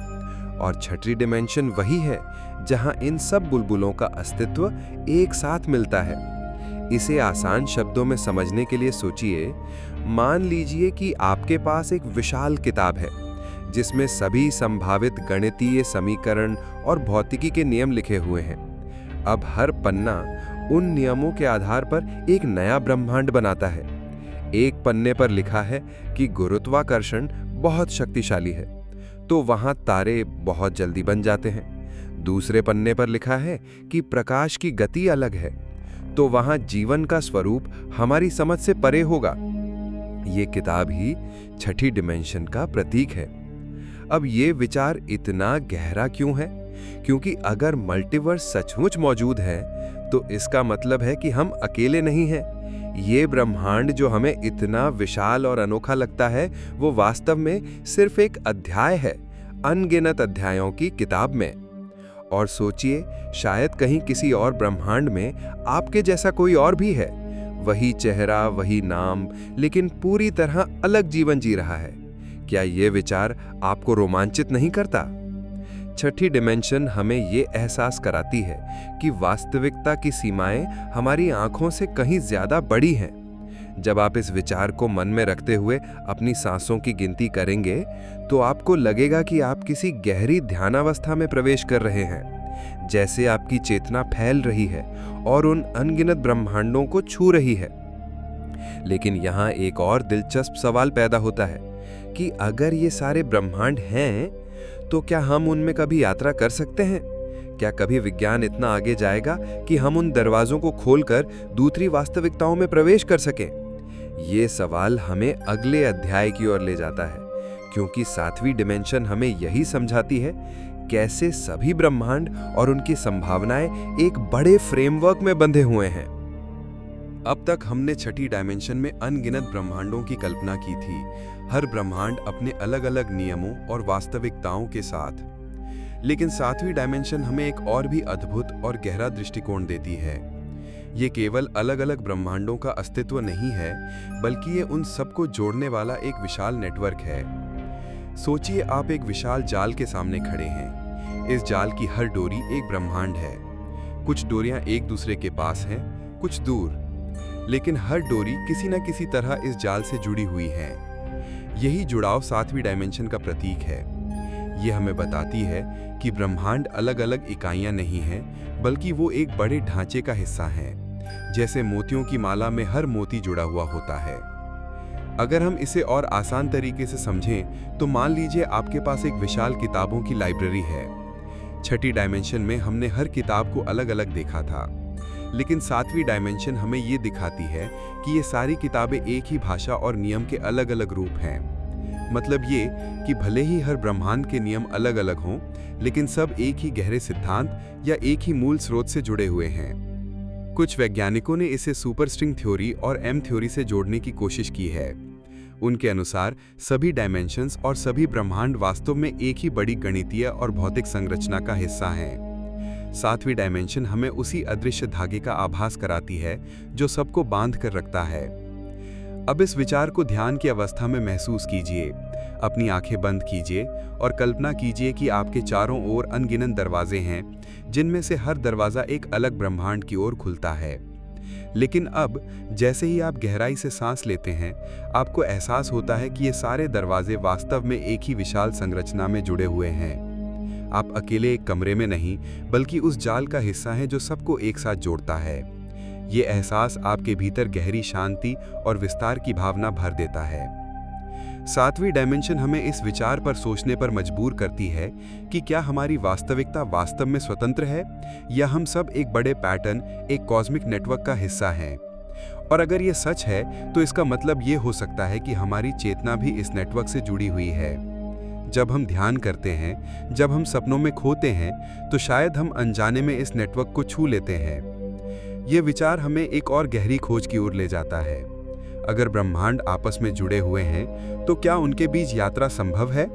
Speaker 2: और छठी डिमेंशन वही है जहां इन सब बुलबुलों का अस्तित्व एक साथ मिलता है। इसे आसान शब्दों में समझने के लिए सोचिए। मान लीजिए कि आपके पास एक विशाल किताब है जिसमें सभी संभावित गणितीय समीकरण और भौतिकी के नियम लिखे हुए हैं। अब हर पन्ना उन नियमों के आधार पर एक नया ब्रह्मांड बनाता है। एक पन्ने पर लिखा है कि गुरुत्वाकर्षण बहुत शक्तिशाली है, तो वहां तारे बहुत जल्दी बन जाते हैं। दूसरे पन्ने पर लिखा है कि प्रकाश की गति अलग है, तो वहां जीवन का स्वरूप हमारी समझ से परे होगा। ये किताब ही छठी डिमेंशन का प्रतीक है। अब ये विचार इतना गहरा क्यों है? क्योंकि अगर मल्टीवर्स सचमुच मौजूद है, तो इसका मतलब है कि हम अकेले नहीं हैं। ये ब्रह्मांड जो हमें इतना विशाल और अनोखा लगता है, वो वास्तव में सिर्फ एक अध्याय है अनगिनत अध्यायों की किताब में। और सोचिए, शायद कहीं किसी और ब्रह्मांड में आपके जैसा कोई और भी है, वही चेहरा, वही नाम, लेकिन पूरी तरह अलग जीवन जी रहा है। क्या ये विचार आपको रोमांचित नहीं करता? छठी डिमेंशन हमें ये एहसास कराती है कि वास्तविकता की सीमाएं हमारी आंखों से कहीं ज्यादा बड़ी हैं। जब आप इस विचार को मन में रखते हुए अपनी सांसों की गिनती करेंगे, तो आपको लगेगा कि आप किसी गहरी ध्यानावस्था में प्रवेश कर रहे हैं, जैसे आपकी चेतना फैल रही है और उन अनगिनत ब्रह्मांडों को छू रही है। लेकिन यहाँ एक और दिलचस्प सवाल पैदा होता है कि अगर ये सारे ब्रह्मांड हैं, तो क्या हम उनमें कभी यात्रा कर सकते हैं? क्या कभी विज्ञान इतना आगे जाएगा कि हम उन दरवाजों को खोलकर दूसरी वास्तविकताओं में प्रवेश कर सकें? ये सवाल हमें अगले अध्याय की ओर ले जाता है, क्योंकि सातवीं डिमेंशन हमें यही समझाती है कैसे सभी ब्रह्मांड और उनकी संभावनाएं एक बड़े फ्रेमवर्क में बंधे हुए हैं। अब तक हमने छठी डायमेंशन में अनगिनत ब्रह्मांडों की कल्पना की थी, हर ब्रह्मांड अपने अलग अलग नियमों और वास्तविकताओं के साथ। लेकिन सातवीं डायमेंशन हमें एक और भी अद्भुत और गहरा दृष्टिकोण देती है। ये केवल अलग अलग ब्रह्मांडों का अस्तित्व नहीं है, बल्कि ये उन सबको जोड़ने वाला एक विशाल नेटवर्क है। सोचिए, आप एक विशाल जाल के सामने खड़े हैं। इस जाल की हर डोरी एक ब्रह्मांड है। कुछ डोरियां एक दूसरे के पास हैं, कुछ दूर, लेकिन हर डोरी किसी न किसी तरह इस जाल से जुड़ी हुई है। यही जुड़ाव सातवीं डायमेंशन का प्रतीक है। यह हमें बताती है कि ब्रह्मांड अलग अलग इकाइयां नहीं हैं, बल्कि वो एक बड़े ढांचे का हिस्सा हैं। जैसे मोतियों की माला में हर मोती जुड़ा हुआ होता है। अगर हम इसे और आसान तरीके से समझें, तो मान लीजिए आपके पास एक विशाल किताबों की लाइब्रेरी है। छठी डायमेंशन में हमने हर किताब को अलग अलग देखा था, लेकिन सातवीं डायमेंशन हमें ये दिखाती है कि ये सारी किताबें एक ही भाषा और नियम के अलग अलग रूप हैं। मतलब ये कि भले ही हर ब्रह्मांड के नियम अलग अलग हों, लेकिन सब एक ही गहरे सिद्धांत या एक ही मूल स्रोत से जुड़े हुए हैं। कुछ वैज्ञानिकों ने इसे सुपरस्ट्रिंग थ्योरी और एम थ्योरी से जोड़ने की कोशिश की है। उनके अनुसार सभी डायमेंशंस और सभी ब्रह्मांड वास्तव में एक ही बड़ी गणितीय और भौतिक संरचना का हिस्सा हैं। सातवीं डायमेंशन हमें उसी अदृश्य धागे का आभास कराती है जो सबको बांध कर रखता है। अब इस विचार को ध्यान की अवस्था में महसूस कीजिए। अपनी आंखें बंद कीजिए और कल्पना कीजिए कि आपके चारों ओर अनगिनत दरवाजे हैं, जिनमें से हर दरवाजा एक अलग ब्रह्मांड की ओर खुलता है। लेकिन अब जैसे ही आप गहराई से सांस लेते हैं, आपको एहसास होता है कि ये सारे दरवाजे वास्तव में एक ही विशाल संरचना में जुड़े हुए हैं।
Speaker 4: आप अकेले एक कमरे में नहीं, बल्कि उस जाल का हिस्सा हैं जो सबको एक साथ जोड़ता है। ये एहसास आपके भीतर गहरी शांति और विस्तार की भावना भर देता है। सातवीं डायमेंशन हमें इस विचार पर सोचने पर मजबूर करती है कि क्या हमारी वास्तविकता वास्तव में स्वतंत्र है, या हम सब एक बड़े पैटर्न, एक कॉस्मिक नेटवर्क का हिस्सा हैं। और अगर ये सच है तो इसका मतलब ये हो सकता है कि हमारी चेतना भी इस नेटवर्क से जुड़ी हुई है। जब हम ध्यान करते हैं, जब हम सपनों में खोते हैं, तो शायद हम अनजाने में इस नेटवर्क को छू लेते हैं। ये विचार हमें एक और गहरी खोज की ओर ले जाता है। अगर ब्रह्मांड आपस में जुड़े हुए हैं, तो क्या उनके बीच यात्रा संभव है?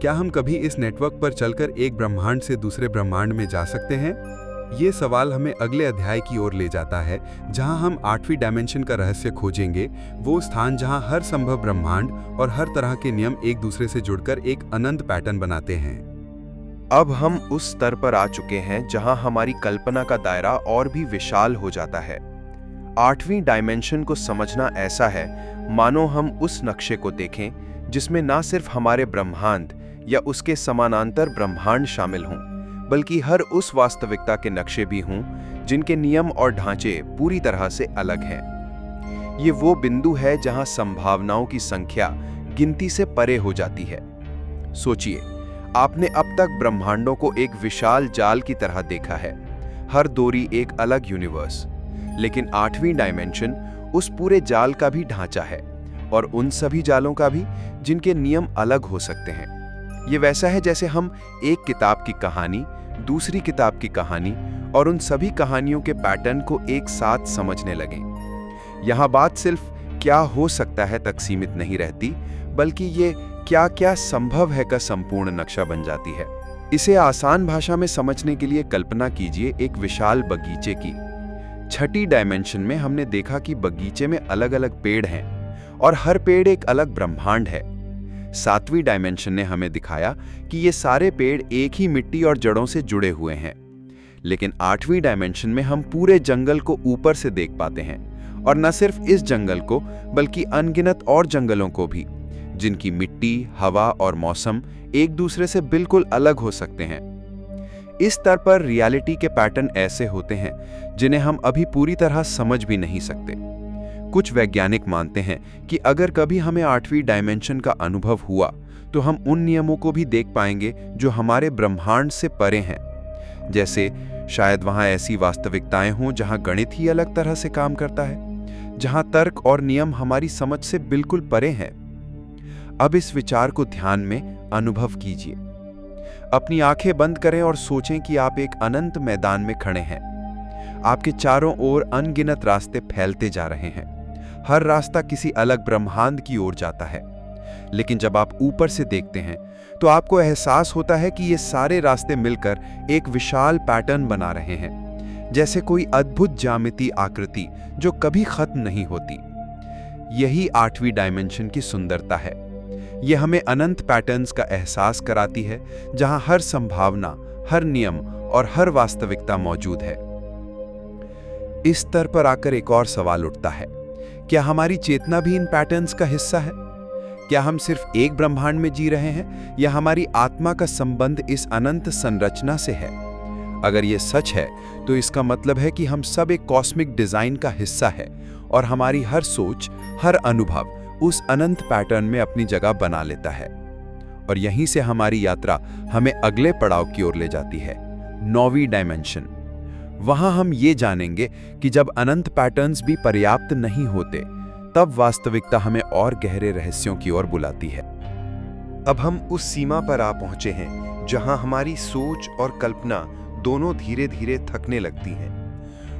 Speaker 4: क्या हम कभी इस नेटवर्क पर चलकर एक ब्रह्मांड से दूसरे ब्रह्मांड में जा सकते हैं? ये सवाल हमें अगले अध्याय की ओर ले जाता है, जहां हम 8वीं डायमेंशन का रहस्य खोजेंगे, वो स्थान जहां हर संभव ब्रह्मांड और हर तरह के नियम एक दूसरे से जुड़कर एक अनंत पैटर्न बनाते हैं।
Speaker 2: अब हम उस स्तर पर आ चुके हैं जहां हमारी कल्पना का दायरा और भी विशाल हो जाता है। 8वीं डायमेंशन को समझना ऐसा है मानो हम उस नक्शे को देखें जिसमें ना सिर्फ हमारे ब्रह्मांड या उसके समानांतर ब्रह्मांड शामिल हों, बल्कि हर उस वास्तविकता के नक्शे भी हों जिनके नियम और ढांचे पूरी तरह से अलग हैं। ये वो बिंदु है जहां संभावनाओं की संख्या गिनती से परे हो जाती है। सोचिए, आपने अब तक ब्रह्मांडों को एक विशाल जाल की तरह देखा है, हर डोरी एक अलग यूनिवर्स। लेकिन 8वीं डायमेंशन उस पूरे जाल का भी ढांचा है, और उन सभी जालों का भी जिनके नियम अलग हो सकते हैं। ये वैसा है जैसे हम एक किताब की कहानी, दूसरी किताब की कहानी और उन सभी कहानियों के पैटर्न को एक साथ समझने लगें। यहाँ बात सिर्फ क्या हो सकता है तक सीमित नहीं रहती, बल्कि ये क्या क्या संभव है का संपूर्ण नक्शा बन जाती है। इसे आसान भाषा में समझने के लिए कल्पना कीजिए एक विशाल बगीचे की। 6ठी डायमेंशन में हमने देखा कि बगीचे में अलग अलग पेड़ हैं और हर पेड़ एक अलग ब्रह्मांड है। 7वीं डायमेंशन ने हमें दिखाया कि ये सारे पेड़ एक ही मिट्टी और जड़ों से जुड़े हुए हैं। लेकिन 8वीं डायमेंशन में हम पूरे जंगल को ऊपर से देख पाते हैं, और न सिर्फ इस जंगल को बल्कि अनगिनत और जंगलों को भी, जिनकी मिट्टी, हवा और मौसम एक दूसरे से बिल्कुल अलग हो सकते हैं। इस स्तर पर रियलिटी के पैटर्न ऐसे होते हैं जिन्हें हम अभी पूरी तरह समझ भी नहीं सकते। कुछ वैज्ञानिक मानते हैं कि अगर कभी हमें 8वीं डायमेंशन का अनुभव हुआ तो हम उन नियमों को भी देख पाएंगे जो हमारे ब्रह्मांड से परे हैं। जैसे शायद वहां ऐसी वास्तविकताएं हों जहां गणित ही अलग तरह से काम करता है, जहां तर्क और नियम हमारी समझ से बिल्कुल परे हैं। अब इस विचार को ध्यान में अनुभव कीजिए। अपनी आंखें बंद करें और सोचें कि आप एक अनंत मैदान में खड़े हैं। आपके चारों ओर अनगिनत रास्ते फैलते जा रहे हैं। हर रास्ता किसी अलग ब्रह्मांड की ओर जाता है। लेकिन जब आप ऊपर से देखते हैं तो आपको एहसास होता है कि ये सारे रास्ते मिलकर एक विशाल पैटर्न बना रहे हैं, जैसे कोई अद्भुत ज्यामितीय आकृति जो कभी खत्म नहीं होती। यही 8वीं डायमेंशन की सुंदरता है। यह हमें अनंत पैटर्न्स का एहसास कराती है, जहां हर संभावना, हर नियम और हर वास्तविकता मौजूद है। इस स्तर पर आकर एक और सवाल उठता है, क्या हमारी चेतना भी इन पैटर्न्स का हिस्सा है? क्या हम सिर्फ एक ब्रह्मांड में जी रहे हैं, या हमारी आत्मा का संबंध इस अनंत संरचना से है? अगर ये सच है तो इसका मतलब है कि हम सब एक कॉस्मिक डिजाइन का हिस्सा है, और हमारी हर सोच, हर अनुभव उस अनंत पैटर्न में अपनी जगह बना लेता है। और यहीं से हमारी यात्रा हमें अगले पड़ाव की ओर ले जाती है, 9वीं डायमेंशन। वहां हम ये जानेंगे कि जब अनंत पैटर्न्स भी पर्याप्त नहीं होते, तब वास्तविकता हमें और गहरे रहस्यों की ओर बुलाती है। अब हम उस सीमा पर आ पहुंचे हैं जहां हमारी सोच और कल्पना दोनों धीरे धीरे थकने लगती हैं।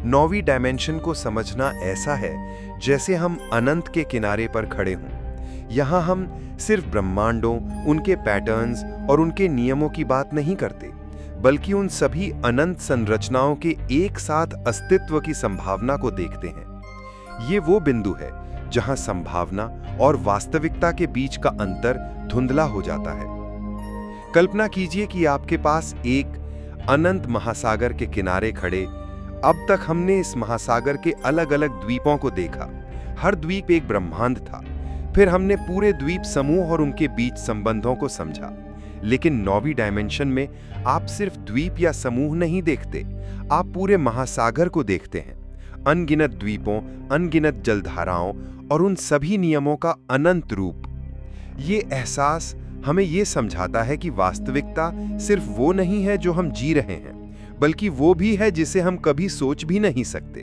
Speaker 2: 9वीं डायमेंशन को समझना ऐसा है जैसे हम अनंत के किनारे पर खड़े हों। यहाँ हम सिर्फ ब्रह्मांडों, उनके पैटर्न्स और उनके नियमों की बात नहीं करते, बल्कि उन सभी अनंत संरचनाओं के एक साथ अस्तित्व की संभावना को देखते हैं। ये वो बिंदु है जहां संभावना और वास्तविकता के बीच का अंतर धुंधला हो जाता है। कल्पना कीजिए कि आपके पास एक अनंत महासागर के किनारे खड़े, अब तक हमने इस महासागर के अलग अलग द्वीपों को देखा। हर द्वीप एक ब्रह्मांड था। फिर हमने पूरे द्वीप समूह और उनके बीच संबंधों को समझा। लेकिन 9वीं डायमेंशन में आप सिर्फ द्वीप या समूह नहीं देखते, आप पूरे महासागर को देखते हैं, अनगिनत द्वीपों, अनगिनत जलधाराओं और उन सभी नियमों का अनंत रूप। ये एहसास हमें ये समझाता है कि वास्तविकता सिर्फ वो नहीं है जो हम जी रहे हैं, बल्कि वो भी है जिसे हम कभी सोच भी नहीं सकते।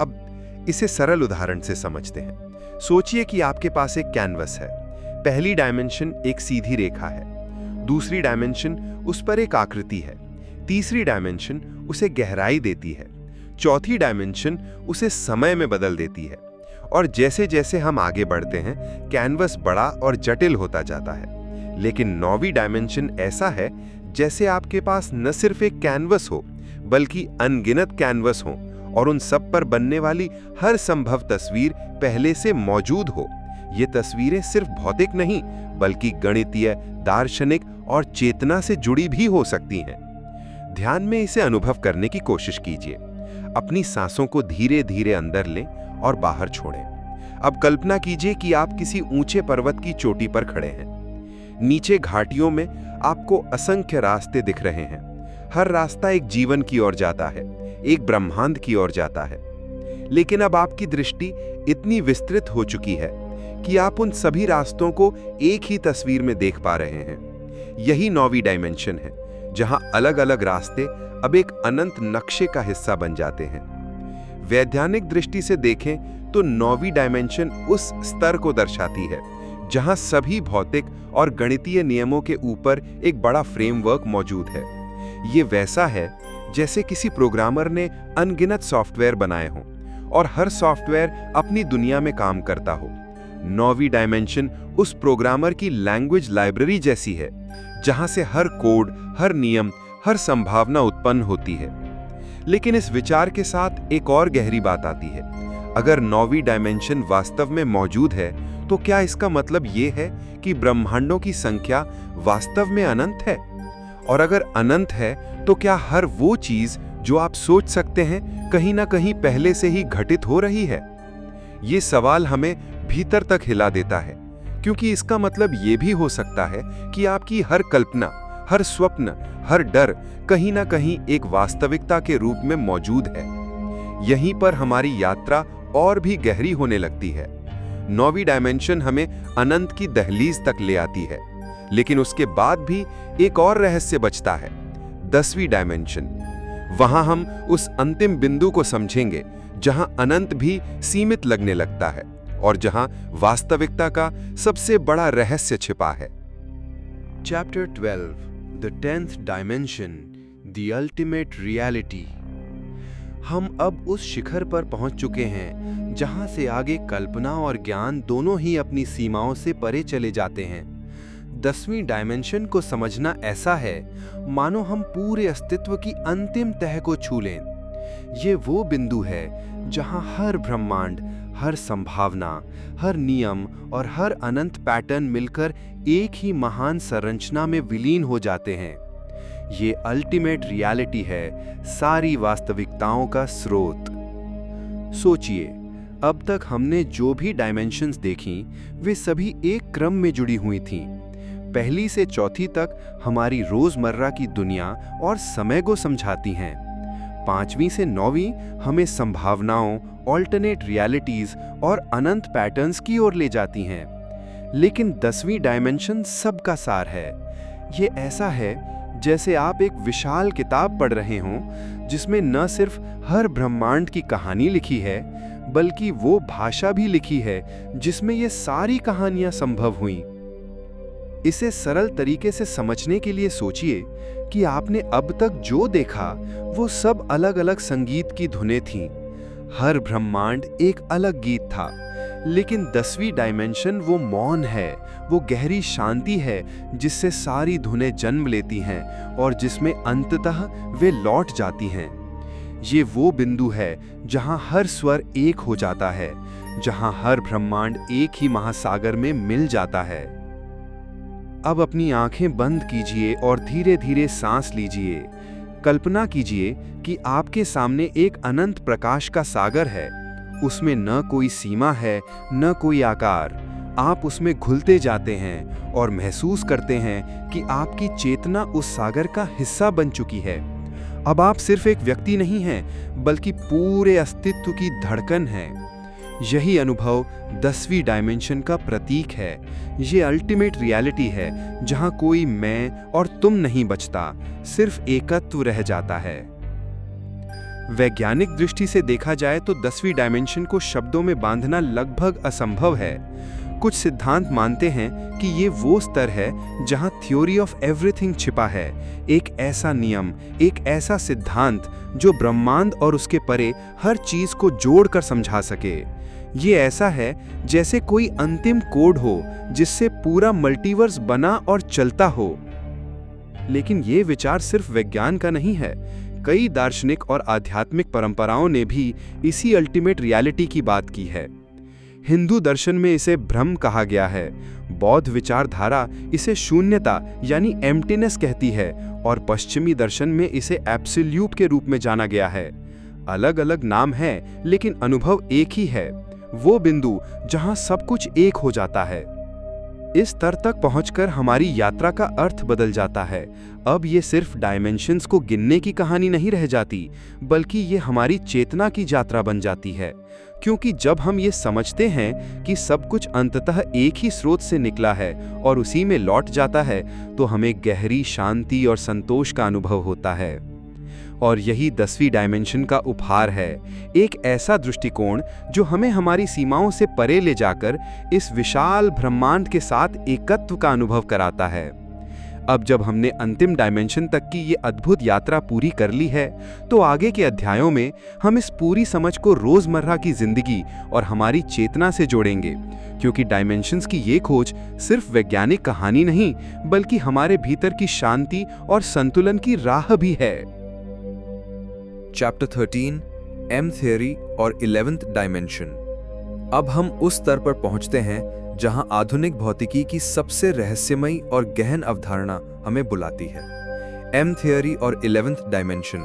Speaker 2: अब इसे सरल उदाहरण से समझते हैं। सोचिए कि आपके पास एक कैनवस है। पहली डायमेंशन एक सीधी रेखा है, दूसरी डायमेंशन उस पर एक आकृति है, तीसरी डायमेंशन उसे गहराई देती है, चौथी डायमेंशन उसे समय में बदल देती है। और जैसे जैसे हम आगे बढ़ते हैं, कैनवस बड़ा और जटिल होता जाता है। लेकिन 9वीं डायमेंशन ऐसा है जैसे आपके पास न सिर्फ एक कैनवस हो, बल्कि अनगिनत कैनवस हो और उन सब पर बनने वाली हर संभव तस्वीर पहले से मौजूद हो। ये तस्वीरें सिर्फ भौतिक नहीं, बल्कि गणितीय, दार्शनिक और चेतना से जुड़ी भी हो सकती हैं। ध्यान में इसे अनुभव करने की कोशिश कीजिए। अपनी सांसों को धीरे धीरे अंदर लें और बाहर छोड़ें। अब कल्पना कीजिए कि आप किसी ऊंचे पर्वत की चोटी पर खड़े हैं। नीचे घाटियों में आपको असंख्य रास्ते दिख रहे हैं। हर रास्ता एक जीवन की ओर जाता है, एक ब्रह्मांड की ओर जाता है। लेकिन अब आपकी दृष्टि इतनी विस्तृत हो चुकी है कि आप उन सभी रास्तों को एक ही तस्वीर में देख पा रहे हैं। यही 9वीं डायमेंशन है, जहां अलग अलग रास्ते अब एक अनंत नक्शे का हिस्सा बन जाते हैं। वैज्ञानिक दृष्टि से देखें तो 9वीं डायमेंशन उस स्तर को दर्शाती है जहां सभी भौतिक और गणितीय नियमों के ऊपर एक बड़ा फ्रेमवर्क मौजूद है। ये वैसा है जैसे किसी प्रोग्रामर ने अनगिनत सॉफ्टवेयर बनाए हों और हर सॉफ्टवेयर अपनी दुनिया में काम करता हो। 9वीं डायमेंशन उस प्रोग्रामर की लैंग्वेज लाइब्रेरी जैसी है, जहां से हर कोड, हर नियम, हर संभावना उत्पन्न होती है। लेकिन इस विचार के साथ एक और गहरी बात आती है। अगर 9वीं डायमेंशन वास्तव में मौजूद है, तो क्या इसका मतलब ये है कि ब्रह्मांडों की संख्या वास्तव में अनंत है? और अगर अनंत है, तो क्या हर वो चीज जो आप सोच सकते हैं कहीं ना कहीं पहले से ही घटित हो रही है? ये सवाल हमें भीतर तक हिला देता है, क्योंकि इसका मतलब ये भी हो सकता है कि आपकी हर कल्पना, हर स्वप्न, हर डर कहीं ना कहीं एक वास्तविकता के रूप में मौजूद है। यहीं पर हमारी यात्रा और भी गहरी होने लगती है। 9वीं डायमेंशन हमें अनंत की दहलीज तक ले आती है, लेकिन उसके बाद भी एक और रहस्य बचता है, 10वीं डायमेंशन। वहां हम उस अंतिम बिंदु को समझेंगे जहां अनंत भी सीमित लगने लगता है और जहां वास्तविकता का सबसे बड़ा रहस्य छिपा है।
Speaker 5: Chapter 12, The 10th Dimension, The Ultimate Reality। हम अब उस शिखर पर पहुंच चुके हैं जहां से आगे कल्पना और ज्ञान दोनों ही अपनी सीमाओं से परे चले जाते हैं। 10वीं डायमेंशन को समझना ऐसा है मानो हम पूरे अस्तित्व की अंतिम तह को छू लें। ये वो बिंदु है जहां हर ब्रह्मांड, हर संभावना, हर नियम और हर अनंत पैटर्न मिलकर एक ही महान संरचना में विलीन हो जाते हैं। ये अल्टीमेट रियलिटी है, सारी वास्तविकताओं का स्रोत। सोचिए, अब तक हमने जो भी डायमेंशंस देखी, वे सभी एक क्रम में जुड़ी हुई थीं। पहली से चौथी तक हमारी रोजमर्रा की दुनिया और समय को समझाती हैं। 5वीं से 9वीं हमें संभावनाओं, ऑल्टरनेट रियलिटीज और अनंत पैटर्न्स की ओर ले जाती हैं। लेकिन 10वीं डायमेंशन सबका सार है। ये ऐसा है जैसे आप एक विशाल किताब पढ़ रहे हों जिसमें न सिर्फ हर ब्रह्मांड की कहानी लिखी है, बल्कि वो भाषा भी लिखी है जिसमें ये सारी कहानियां संभव हुईं। इसे सरल तरीके से समझने के लिए सोचिए कि आपने अब तक जो देखा वो सब अलग-अलग संगीत की धुनें थीं। हर ब्रह्मांड एक अलग गीत था, लेकिन 10वीं डायमेंशन वो मौन है, वो गहरी शांति है जिससे सारी धुनें जन्म लेती हैं और जिसमें अंततः वे लौट जाती हैं। ये वो बिंदु है जहां हर स्वर एक हो जाता है, जहां हर ब्रह्मांड एक ही महासागर में मिल जाता है। अब अपनी आंखें बंद कीजिए और धीरे धीरे सांस लीजिए। कल्पना कीजिए कि आपके सामने एक अनंत प्रकाश का सागर है। उसमें न कोई सीमा है, न कोई आकार। आप उसमें घुलते जाते हैं और महसूस करते हैं कि आपकी चेतना उस सागर का हिस्सा बन चुकी है। अब आप सिर्फ एक व्यक्ति नहीं हैं, बल्कि पूरे अस्तित्व की धड़कन हैं। यही अनुभव 10वीं डायमेंशन का प्रतीक है। ये अल्टीमेट रियलिटी है, जहां कोई मैं और तुम नहीं बचता, सिर्फ एकत्व रह जाता है। वैज्ञानिक दृष्टि से देखा जाए तो 10वीं डायमेंशन को शब्दों में बांधना लगभग असंभव है। कुछ सिद्धांत मानते हैं कि ये वो स्तर है जहां थ्योरी ऑफ एवरीथिंग छिपा है, एक ऐसा नियम, एक ऐसा सिद्धांत जो ब्रह्मांड और उसके परे हर चीज को जोड़कर समझा सके। ये ऐसा है जैसे कोई अंतिम कोड हो जिससे पूरा मल्टीवर्स बना और चलता हो। लेकिन ये विचार सिर्फ विज्ञान का नहीं है। कई दार्शनिक और आध्यात्मिक परंपराओं ने भी इसी अल्टीमेट रियलिटी की बात की है। हिंदू दर्शन में इसे ब्रह्म कहा गया है, बौद्ध विचारधारा इसे शून्यता यानी एम्प्टीनेस कहती है, और पश्चिमी दर्शन में इसे एब्सोल्यूट के रूप में जाना गया है। अलग अलग नाम हैं, लेकिन अनुभव एक ही है, वो बिंदु जहां सब कुछ एक हो जाता है। इस स्तर तक पहुंचकर हमारी यात्रा का अर्थ बदल जाता है। अब ये सिर्फ डायमेंशंस को गिनने की कहानी नहीं रह जाती, बल्कि ये हमारी चेतना की यात्रा बन जाती है। क्योंकि जब हम ये समझते हैं कि सब कुछ अंततः एक ही स्रोत से निकला है और उसी में लौट जाता है, तो हमें गहरी शांति और संतोष का अनुभव होता है। और यही 10वीं डायमेंशन का उपहार है, एक ऐसा दृष्टिकोण जो हमें हमारी सीमाओं से परे ले जाकर इस विशाल ब्रह्मांड के साथ एकत्व का अनुभव कराता है। अब जब हमने अंतिम डायमेंशन तक की ये अद्भुत यात्रा पूरी कर ली है, तो आगे के अध्यायों में हम इस पूरी समझ को रोजमर्रा की जिंदगी और हमारी चेतना से जोड़ेंगे, क्योंकि डायमेंशंस की ये खोज सिर्फ वैज्ञानिक कहानी नहीं, बल्कि हमारे भीतर की शांति और संतुलन की राह भी है।
Speaker 6: चैप्टर 13 एम थ्योरी और 11th डायमेंशन। अब हम उस स्तर पर पहुंचते हैं जहां आधुनिक भौतिकी की सबसे रहस्यमयी और गहन अवधारणा हमें बुलाती है, एम थ्योरी और 11th डायमेंशन।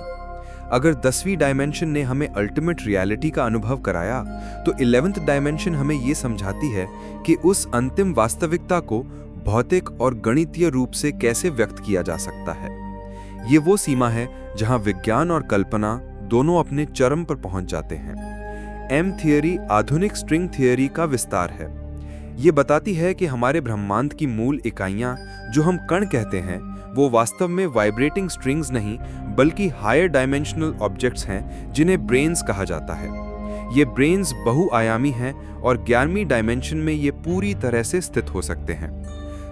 Speaker 6: अगर 10वीं डायमेंशन ने हमें अल्टीमेट रियलिटी का अनुभव कराया, तो 11th डायमेंशन हमें ये समझाती है कि उस अंतिम वास्तविकता को भौतिक और गणितीय रूप से कैसे व्यक्त किया जा सकता है। ये वो सीमा है जहां विज्ञान और कल्पना दोनों अपने चरम पर पहुंच जाते हैं। एम थियरी आधुनिक स्ट्रिंग थियरी का विस्तार है। ये बताती है कि हमारे ब्रह्मांड की मूल इकाइयां, जो हम कण कहते हैं, वो वास्तव में वाइब्रेटिंग स्ट्रिंग्स नहीं, बल्कि हायर डायमेंशनल ऑब्जेक्ट्स हैं, जिन्हें ब्रेन्स कहा जाता है। ये ब्रेन्स बहुआयामी हैं और 11वीं डायमेंशन में ये पूरी तरह से स्थित हो सकते हैं।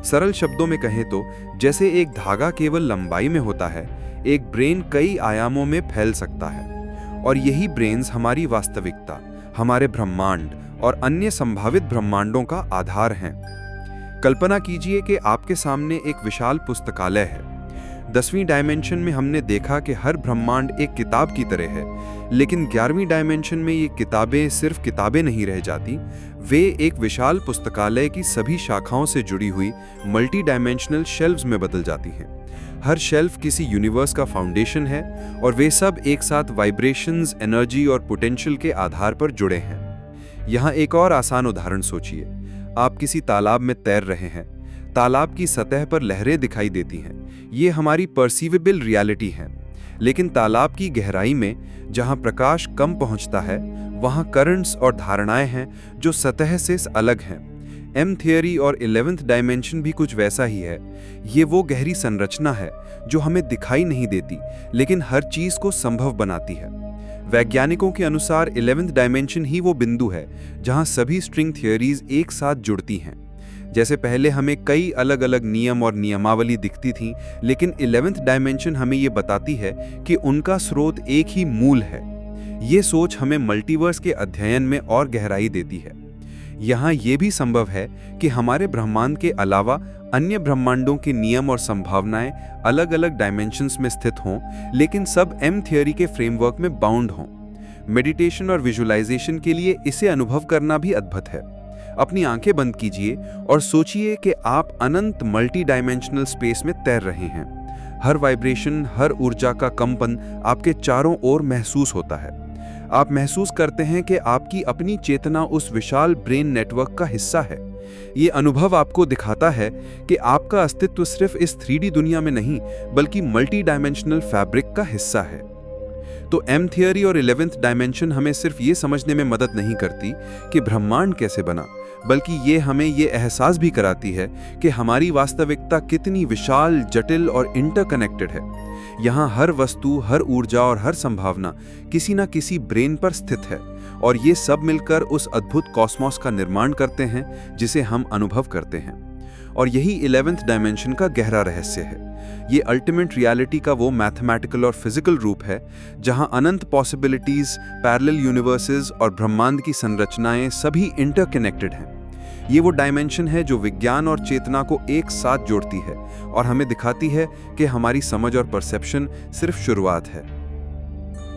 Speaker 6: सरल शब्दों में कहें तो जैसे एक धागा केवल लंबाई में होता है, एक ब्रेन कई आयामों में फैल सकता है। और यही ब्रेन्स हमारी वास्तविकता, हमारे ब्रह्मांड और अन्य संभावित ब्रह्मांडों का आधार हैं। कल्पना कीजिए कि आपके सामने एक विशाल पुस्तकालय है। 10वीं डायमेंशन में हमने देखा कि हर ब्रह्मांड एक किताब की तरह है, लेकिन 11वीं डायमेंशन में ये किताबें सिर्फ किताबें नहीं रह जाती, वे एक विशाल पुस्तकालय की सभी शाखाओं से जुड़ी हुई मल्टी डायमेंशनल शेल्व्स में बदल जाती हैं। हर शेल्फ किसी यूनिवर्स का फाउंडेशन है और वे सब एक साथ वाइब्रेशंस, एनर्जी और पोटेंशियल के आधार पर जुड़े हैं। यहाँ एक और आसान उदाहरण सोचिए। आप किसी तालाब में तैर रहे हैं। तालाब की सतह पर लहरें दिखाई देती हैं। ये हमारी परसीवेबल रियलिटी है। लेकिन तालाब की गहराई में, जहाँ प्रकाश कम पहुँचता है, वहाँ करंट्स और धारणाएं हैं जो सतह से अलग हैं। एम थियरी और 11th डायमेंशन भी कुछ वैसा ही है। ये वो गहरी संरचना है जो हमें दिखाई नहीं देती, लेकिन हर चीज को संभव बनाती है। वैज्ञानिकों के अनुसार 11th डायमेंशन ही वो बिंदु है जहां सभी स्ट्रिंग थियरीज एक साथ जुड़ती हैं। जैसे पहले हमें कई अलग अलग नियम और नियमावली दिखती थी, लेकिन 11th डायमेंशन हमें ये बताती है कि उनका स्रोत एक ही मूल है। ये सोच हमें मल्टीवर्स के अध्ययन में और गहराई देती है। यहाँ ये भी संभव है कि हमारे ब्रह्मांड के अलावा अन्य ब्रह्मांडों के नियम और संभावनाएं अलग अलग डायमेंशंस में स्थित हों, लेकिन सब एम थियरी के फ्रेमवर्क में बाउंड हों। मेडिटेशन और विजुअलाइजेशन के लिए इसे अनुभव करना भी अद्भुत है। अपनी आंखें बंद कीजिए और सोचिए कि आप अनंत मल्टी डायमेंशनल स्पेस में तैर रहे हैं। हर वाइब्रेशन, हर ऊर्जा का कंपन आपके चारों ओर महसूस होता है। आप महसूस करते हैं कि आपकी अपनी चेतना उस विशाल ब्रेन नेटवर्क का हिस्सा है। ये अनुभव आपको दिखाता है कि आपका अस्तित्व सिर्फ इस 3D दुनिया में नहीं बल्कि मल्टी डायमेंशनल फैब्रिक का हिस्सा है। तो एम थियरी और 11th डायमेंशन हमें सिर्फ ये समझने में मदद नहीं करती कि ब्रह्मांड कैसे बना, बल्कि ये हमें ये एहसास भी कराती है कि हमारी वास्तविकता कितनी विशाल, जटिल और इंटरकनेक्टेड है। यहाँ हर वस्तु, हर ऊर्जा और हर संभावना किसी न किसी ब्रेन पर स्थित है और ये सब मिलकर उस अद्भुत कॉस्मोस का निर्माण करते हैं जिसे हम अनुभव करते हैं। और यही 11th डायमेंशन का गहरा रहस्य है। ये अल्टीमेट रियलिटी का वो मैथमेटिकल और फिजिकल रूप है जहां अनंत पॉसिबिलिटीज, पैरेलल यूनिवर्सेस और ब्रह्मांड की संरचनाएं सभी इंटरकनेक्टेड हैं। ये वो डायमेंशन है जो विज्ञान और चेतना को एक साथ जोड़ती है और हमें दिखाती है कि हमारी समझ और परसेप्शन सिर्फ शुरुआत है।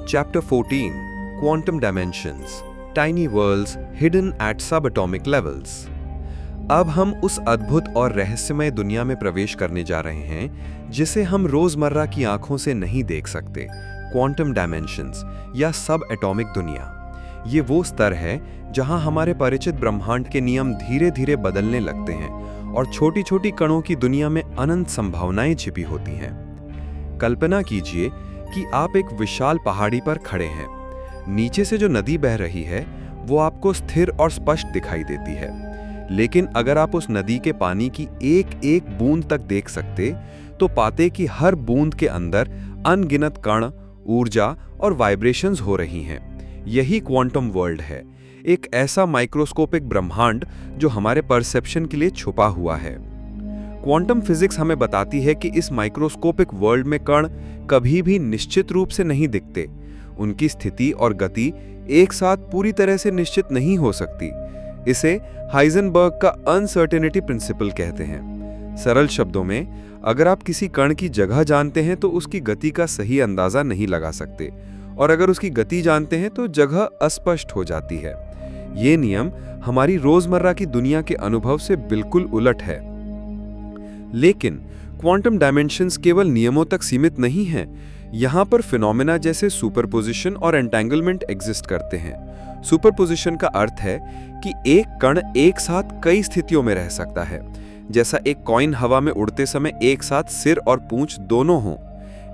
Speaker 2: Chapter 14 Quantum Dimensions Tiny Worlds Hidden at Subatomic Levels। अब हम उस अद्भुत और रहस्यमय दुनिया में प्रवेश करने जा रहे हैं जिसे हम रोजमर्रा की आंखों से नहीं देख सकते। क्वांटम डायमेंशंस या सब एटॉमिक दुनिया, ये वो स्तर है जहां हमारे परिचित ब्रह्मांड के नियम धीरे धीरे बदलने लगते हैं और छोटी छोटी कणों की दुनिया में अनंत संभावनाएं छिपी होती हैं। कल्पना कीजिए कि आप एक विशाल पहाड़ी पर खड़े हैं। नीचे से जो नदी बह रही है वो आपको स्थिर और स्पष्ट दिखाई देती है, लेकिन अगर आप उस नदी के पानी की एक एक बूंद तक देख सकते तो पाते कि हर बूंद के अंदर अनगिनत कण, ऊर्जा और वाइब्रेशंस हो रही हैं। यही क्वांटम वर्ल्ड है, एक ऐसा माइक्रोस्कोपिक ब्रह्मांड जो हमारे परसेप्शन के लिए छुपा हुआ है। क्वांटम फिजिक्स हमें बताती है कि इस माइक्रोस्कोपिक वर्ल्ड में कण कभी भी निश्चित रूप से नहीं दिखते। उनकी स्थिति और गति एक साथ पूरी तरह से निश्चित नहीं हो सकती। इसे हाइजेनबर्ग का अनसर्टेनिटी प्रिंसिपल कहते हैं। सरल शब्दों में, अगर आप किसी कण की जगह जानते हैं तो उसकी गति का सही अंदाजा नहीं लगा सकते, और अगर उसकी गति जानते हैं तो जगह अस्पष्ट हो जाती है। ये नियम हमारी रोजमर्रा की दुनिया के अनुभव से बिल्कुल उलट है। लेकिन क्वांटम डायमेंशंस केवल नियमों तक सीमित नहीं हैं। यहाँ पर फिनोमेना जैसे सुपरपोजिशन और एंटेंगलमेंट एग्जिस्ट करते हैं। सुपरपोजिशन का अर्थ है कि एक कण एक साथ कई स्थितियों में रह सकता है, जैसा एक कॉइन हवा में उड़ते समय एक साथ सिर और पूंछ दोनों हों।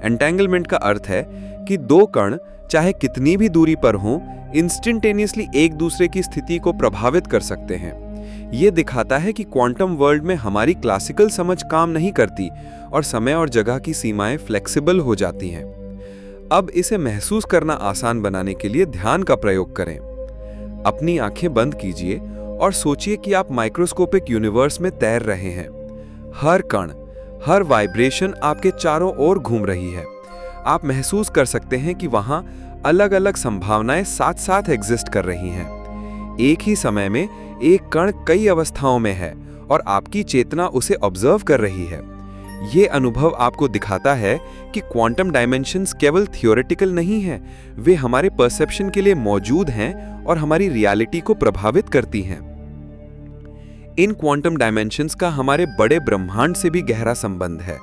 Speaker 2: एंटेंगलमेंट का अर्थ है कि दो कण चाहे कितनी भी दूरी पर हों, इंस्टेंटेनियसली एक दूसरे की स्थिति को प्रभावित कर सकते हैं। ये दिखाता है कि क्वांटम वर्ल्ड में हमारी क्लासिकल समझ काम नहीं करती और समय और जगह की सीमाएं फ्लेक्सिबल हो जाती हैं। अब इसे महसूस करना आसान बनाने के लिए ध्यान का प्रयोग करें। अपनी आंखें बंद कीजिए और सोचिए कि आप माइक्रोस्कोपिक यूनिवर्स में तैर रहे हैं। हर कण, हर वाइब्रेशन आपके चारों ओर घूम रही है। आप महसूस कर सकते हैं कि वहां अलग अलग संभावनाएं साथ साथ एग्जिस्ट कर रही हैं। एक ही समय में एक कण कई अवस्थाओं में है और आपकी चेतना उसे ऑब्जर्व कर रही है। ये अनुभव आपको दिखाता है कि क्वांटम डायमेंशंस केवल थियोरेटिकल नहीं है, वे हमारे परसेप्शन के लिए मौजूद हैं और हमारी रियलिटी को प्रभावित करती हैं। इन क्वांटम डायमेंशंस का हमारे बड़े ब्रह्मांड से भी गहरा संबंध है।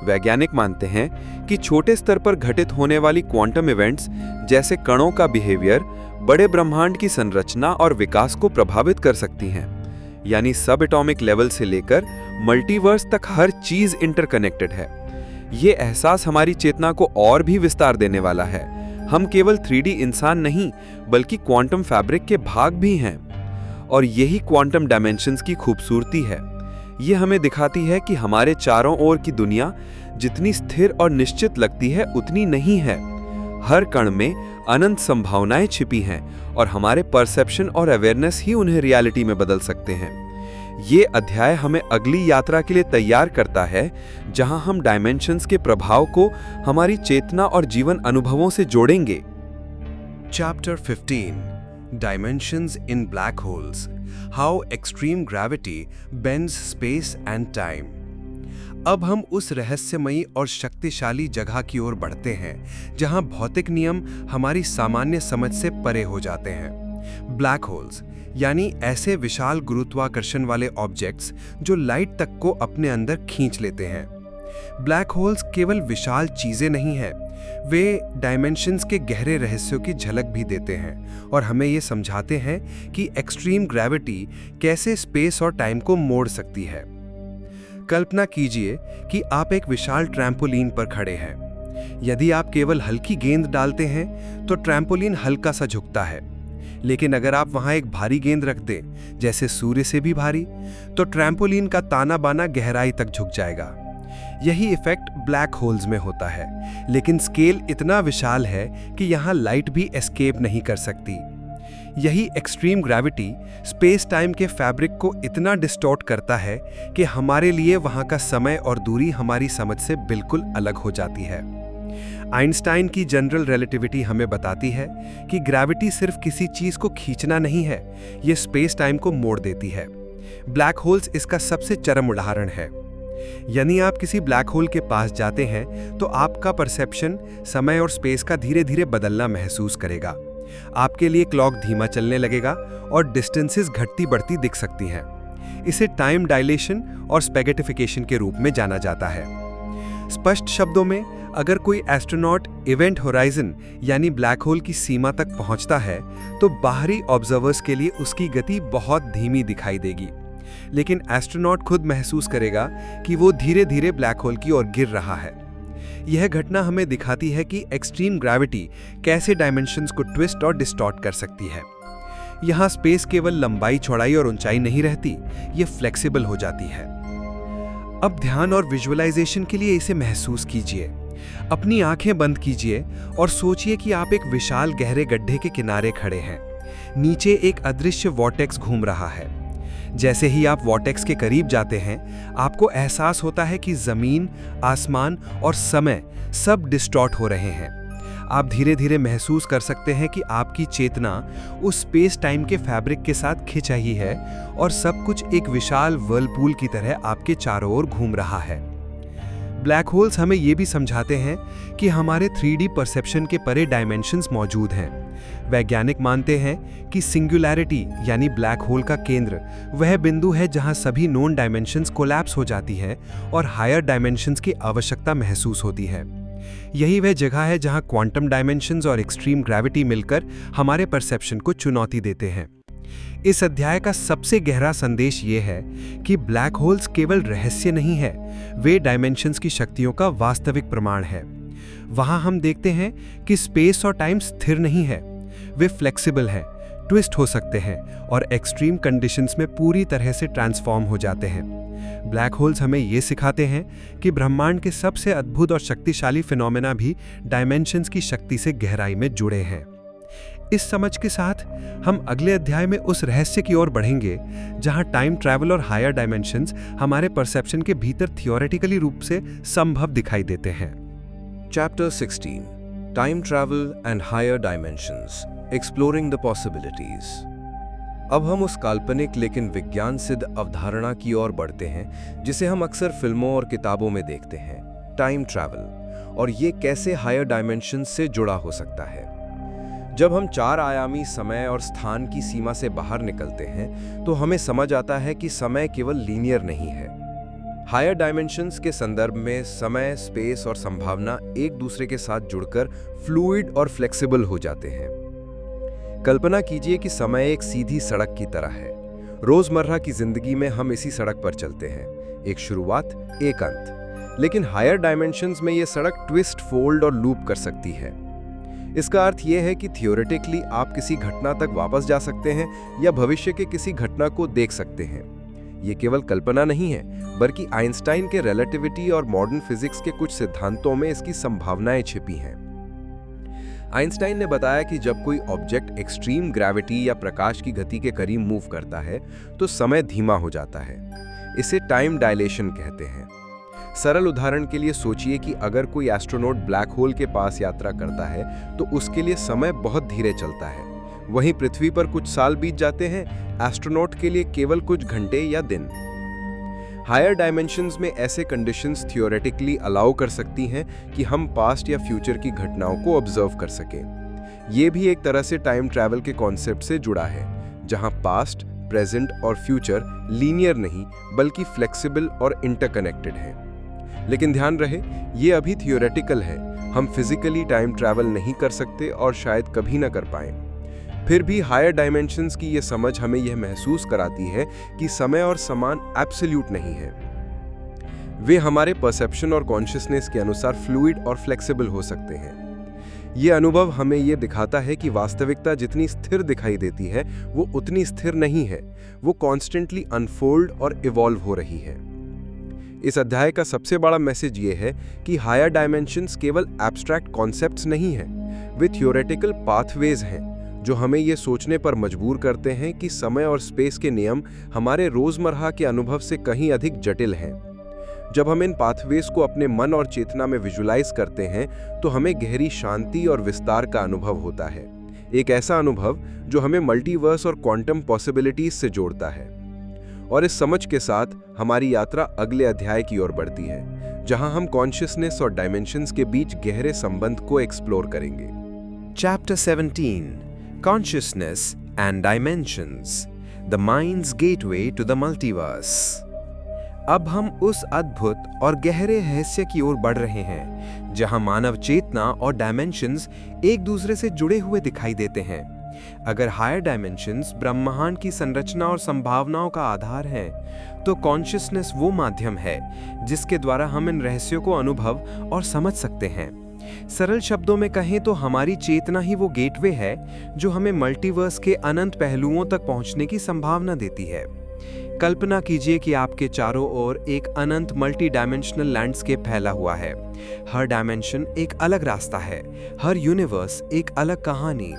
Speaker 2: वैज्ञानिक मानते हैं कि छोटे स्तर पर घटित होने वाली क्वांटम इवेंट्स जैसे कणों का बिहेवियर बड़े ब्रह्मांड की संरचना और विकास को प्रभावित कर सकती हैं। यानी सब एटॉमिक लेवल से लेकर मल्टीवर्स तक हर चीज इंटरकनेक्टेड है। ये एहसास हमारी चेतना को और भी विस्तार देने वाला है। हम केवल 3D इंसान नहीं बल्कि क्वांटम फैब्रिक के भाग भी हैं। और यही क्वांटम डायमेंशंस की खूबसूरती है। ये हमें दिखाती है कि हमारे चारों ओर की दुनिया जितनी स्थिर और निश्चित लगती है उतनी नहीं है। हर कण में अनंत संभावनाएं छिपी हैं और हमारे परसेप्शन और अवेयरनेस ही उन्हें रियलिटी में बदल सकते हैं। ये अध्याय हमें अगली यात्रा के लिए तैयार करता है, जहां हम डायमेंशंस के प्रभाव को हमारी चेतना और जीवन अनुभवों से जोड़ेंगे। Chapter 15 Dimensions in Black Holes How Extreme Gravity Bends Space and Time। अब हम उस रहस्यमयी और शक्तिशाली जगह की ओर बढ़ते हैं जहां भौतिक नियम हमारी सामान्य समझ से परे हो जाते हैं। ब्लैक होल्स यानी ऐसे विशाल गुरुत्वाकर्षण वाले ऑब्जेक्ट्स जो लाइट तक को अपने अंदर खींच लेते हैं। ब्लैक होल्स केवल विशाल चीजें नहीं हैं, वे डायमेंशंस के गहरे रहस्यों की झलक भी देते हैं और हमें ये समझाते हैं कि एक्सट्रीम ग्रेविटी कैसे स्पेस और टाइम को मोड़ सकती है। कल्पना कीजिए कि आप एक विशाल ट्रैम्पोलिन पर खड़े हैं। यदि आप केवल हल्की गेंद डालते हैं तो ट्रैम्पोलिन हल्का सा झुकता है, लेकिन अगर आप वहां एक भारी गेंद रख दें, जैसे सूर्य से भी भारी, तो ट्रैम्पोलिन का ताना बाना गहराई तक झुक जाएगा। यही इफेक्ट ब्लैक होल्स में होता है, लेकिन स्केल इतना विशाल है कि यहाँ लाइट भी एस्केप नहीं कर सकती। यही एक्सट्रीम ग्रेविटी स्पेस टाइम के फैब्रिक को इतना डिस्टॉर्ट करता है कि हमारे लिए वहाँ का समय और दूरी हमारी समझ से बिल्कुल अलग हो जाती है। आइंस्टाइन की जनरल रिलेटिविटी हमें बताती है कि ग्रेविटी सिर्फ किसी चीज को खींचना नहीं है, ये स्पेस टाइम को मोड़ देती है। ब्लैक होल्स इसका सबसे चरम उदाहरण है। यदि आप किसी ब्लैक होल के पास जाते हैं तो आपका परसेप्शन समय और स्पेस का धीरे धीरे बदलना महसूस करेगा। आपके लिए क्लॉक धीमा चलने लगेगा और डिस्टेंसेस घटती बढ़ती दिख सकती हैं। इसे टाइम डायलेशन और स्पेगेटिफिकेशन के रूप में जाना जाता है। स्पष्ट शब्दों में, अगर कोई एस्ट्रोनॉट इवेंट होराइजन यानी ब्लैक होल की सीमा तक पहुंचता है तो बाहरी ऑब्जर्वर्स के लिए उसकी गति बहुत धीमी दिखाई देगी, लेकिन एस्ट्रोनॉट खुद महसूस करेगा कि वो धीरे धीरे ब्लैक होल की ओर गिर रहा है। यह घटना हमें दिखाती है कि एक्सट्रीम ग्रेविटी कैसे डायमेंशंस को ट्विस्ट और डिस्टॉर्ट कर सकती है। यहाँ स्पेस केवल लंबाई, चौड़ाई और ऊंचाई नहीं रहती, ये फ्लेक्सिबल हो जाती है। अब ध्यान और विजुअलाइजेशन के लिए इसे महसूस कीजिए। अपनी आंखें बंद कीजिए और सोचिए कि आप एक विशाल गहरे गड्ढे के किनारे खड़े हैं। नीचे एक अदृश्य वॉर्टेक्स घूम रहा है। जैसे ही आप वॉर्टेक्स के करीब जाते हैं, आपको एहसास होता है कि जमीन, आसमान और समय सब डिस्टॉर्ट हो रहे हैं। आप धीरे धीरे महसूस कर सकते हैं कि आपकी चेतना उस स्पेस टाइम के फैब्रिक के साथ खिंच रही है और सब कुछ एक विशाल व्हर्लपूल की तरह आपके चारों ओर घूम रहा है। ब्लैक होल्स हमें यह भी समझाते हैं कि हमारे 3D परसेप्शन के परे डायमेंशंस मौजूद हैं। वैज्ञानिक मानते हैं कि सिंगुलैरिटी यानी ब्लैक होल का केंद्र वह बिंदु है जहां सभी नोन डायमेंशंस कोलैप्स हो जाती हैं और हायर डायमेंशंस की आवश्यकता महसूस होती है। यही वह जगह है जहां क्वांटम डायमेंशंस और एक्सट्रीम ग्रेविटी मिलकर हमारे परसेप्शन को चुनौती देते हैं। इस अध्याय का सबसे गहरा संदेश ये है कि ब्लैक होल्स केवल रहस्य नहीं है, वे डायमेंशंस की शक्तियों का वास्तविक प्रमाण है। वहां हम देखते हैं कि स्पेस और टाइम स्थिर नहीं है, वे फ्लेक्सिबल हैं, ट्विस्ट हो सकते हैं और एक्सट्रीम कंडीशंस में पूरी तरह से ट्रांसफॉर्म हो जाते हैं। ब्लैक होल्स हमें ये सिखाते हैं कि ब्रह्मांड के सबसे अद्भुत और शक्तिशाली फिनोमेना भी डायमेंशंस की शक्ति से गहराई में जुड़े हैं। इस समझ के साथ हम अगले अध्याय में उस रहस्य की ओर बढ़ेंगे जहां टाइम ट्रैवल और हायर डायमेंशंस हमारे परसेप्शन के भीतर थियोरेटिकली रूप से संभव दिखाई देते हैं।
Speaker 6: Chapter 16 Time Travel and Higher Dimensions Exploring the Possibilities। अब हम उस काल्पनिक लेकिन विज्ञान सिद्ध अवधारणा की ओर बढ़ते हैं जिसे हम अक्सर फिल्मों और किताबों में देखते हैं, टाइम ट्रैवल, और ये कैसे हायर डायमेंशंस से जुड़ा हो सकता है। जब हम 4 आयामी समय और स्थान की सीमा से बाहर निकलते हैं तो हमें समझ आता है कि समय केवल लीनियर नहीं है। हायर डायमेंशंस के संदर्भ में समय, स्पेस और संभावना एक दूसरे के साथ जुड़कर फ्लूइड और फ्लेक्सिबल हो जाते हैं। कल्पना कीजिए कि समय एक सीधी सड़क की तरह है। रोजमर्रा की जिंदगी में हम इसी सड़क पर चलते हैं, एक शुरुआत, एक अंत। लेकिन हायर डायमेंशंस में यह सड़क ट्विस्ट, फोल्ड और लूप कर सकती है। इसका अर्थ यह है कि थियोरेटिकली आप किसी घटना तक वापस जा सकते हैं या भविष्य के किसी घटना को देख सकते हैं। ये केवल कल्पना नहीं है, बल्कि आइंस्टाइन के रिलेटिविटी और मॉडर्न फिजिक्स के कुछ सिद्धांतों में इसकी संभावनाएं छिपी हैं। आइंस्टाइन ने बताया कि जब कोई ऑब्जेक्ट एक्सट्रीम ग्रेविटी या प्रकाश की गति के करीब मूव करता है तो समय धीमा हो जाता है। इसे टाइम डायलेशन कहते हैं। सरल उदाहरण के लिए सोचिए कि अगर कोई एस्ट्रोनॉट ब्लैक होल के पास यात्रा करता है तो उसके लिए समय बहुत धीरे चलता है। वहीं पृथ्वी पर कुछ साल बीत जाते हैं, एस्ट्रोनॉट के लिए केवल कुछ घंटे या दिन। हायर डायमेंशंस में ऐसे कंडीशंस थियोरेटिकली अलाउ कर सकती हैं कि हम पास्ट या फ्यूचर की घटनाओं को ऑब्जर्व कर सकें। ये भी एक तरह से टाइम ट्रैवल के कॉन्सेप्ट से जुड़ा है, जहां पास्ट, प्रेजेंट और फ्यूचर लीनियर नहीं बल्कि फ्लेक्सिबल और इंटरकनेक्टेड हैं। लेकिन ध्यान रहे, ये अभी थियोरेटिकल है।
Speaker 5: हम फिजिकली टाइम ट्रैवल नहीं कर सकते और शायद कभी ना कर पाएं। फिर भी हायर डायमेंशंस की ये समझ हमें यह महसूस कराती है कि समय और समान एब्सोल्यूट नहीं है। वे हमारे परसेप्शन और कॉन्शियसनेस के अनुसार फ्लूइड और फ्लेक्सिबल हो सकते हैं। ये अनुभव हमें ये दिखाता है कि वास्तविकता जितनी स्थिर दिखाई देती है वो उतनी स्थिर नहीं है, वो कॉन्स्टेंटली अनफोल्ड और इवॉल्व हो रही है। इस अध्याय का सबसे बड़ा मैसेज ये है कि हायर डायमेंशंस केवल एब्स्ट्रैक्ट कॉन्सेप्ट्स नहीं हैं, वे थ्योरेटिकल पाथवेज हैं जो हमें ये सोचने पर मजबूर करते हैं कि समय और स्पेस के नियम हमारे रोजमर्रा के अनुभव से कहीं अधिक जटिल हैं। जब हम इन पाथवेज को अपने मन और चेतना में विजुलाइज करते हैं तो हमें गहरी शांति और विस्तार का अनुभव होता है, एक ऐसा अनुभव जो हमें मल्टीवर्स और क्वांटम पॉसिबिलिटीज से जोड़ता है। और इस समझ के साथ हमारी यात्रा अगले अध्याय की ओर बढ़ती है, जहां हम कॉन्शियसनेस और डायमेंशंस के बीच गहरे संबंध को एक्सप्लोर करेंगे।
Speaker 1: Chapter 17 Consciousness and Dimensions The Mind's Gateway to the Multiverse। अब हम उस अद्भुत और गहरे रहस्य की ओर बढ़ रहे हैं जहां मानव चेतना और डायमेंशंस एक दूसरे से जुड़े हुए दिखाई देते हैं। अगर हायर डायमेंशंस ब्रह्मांड की संरचना और संभावनाओं का आधार है, तो कॉन्शियसनेस वो माध्यम है जिसके द्वारा हम इन रहस्यों को अनुभव और समझ सकते हैं। सरल शब्दों में कहें तो हमारी चेतना ही वो गेटवे है जो हमें मल्टीवर्स के अनंत पहलुओं तक पहुंचने की संभावना देती है। कल्पना कीजिए कि आपके चारों ओर एक अनंत मल्टी डायमेंशनल लैंडस्केप फैला हुआ है। हर डायमेंशन एक अलग रास्ता है, हर यूनिवर्स एक अलग कहानी।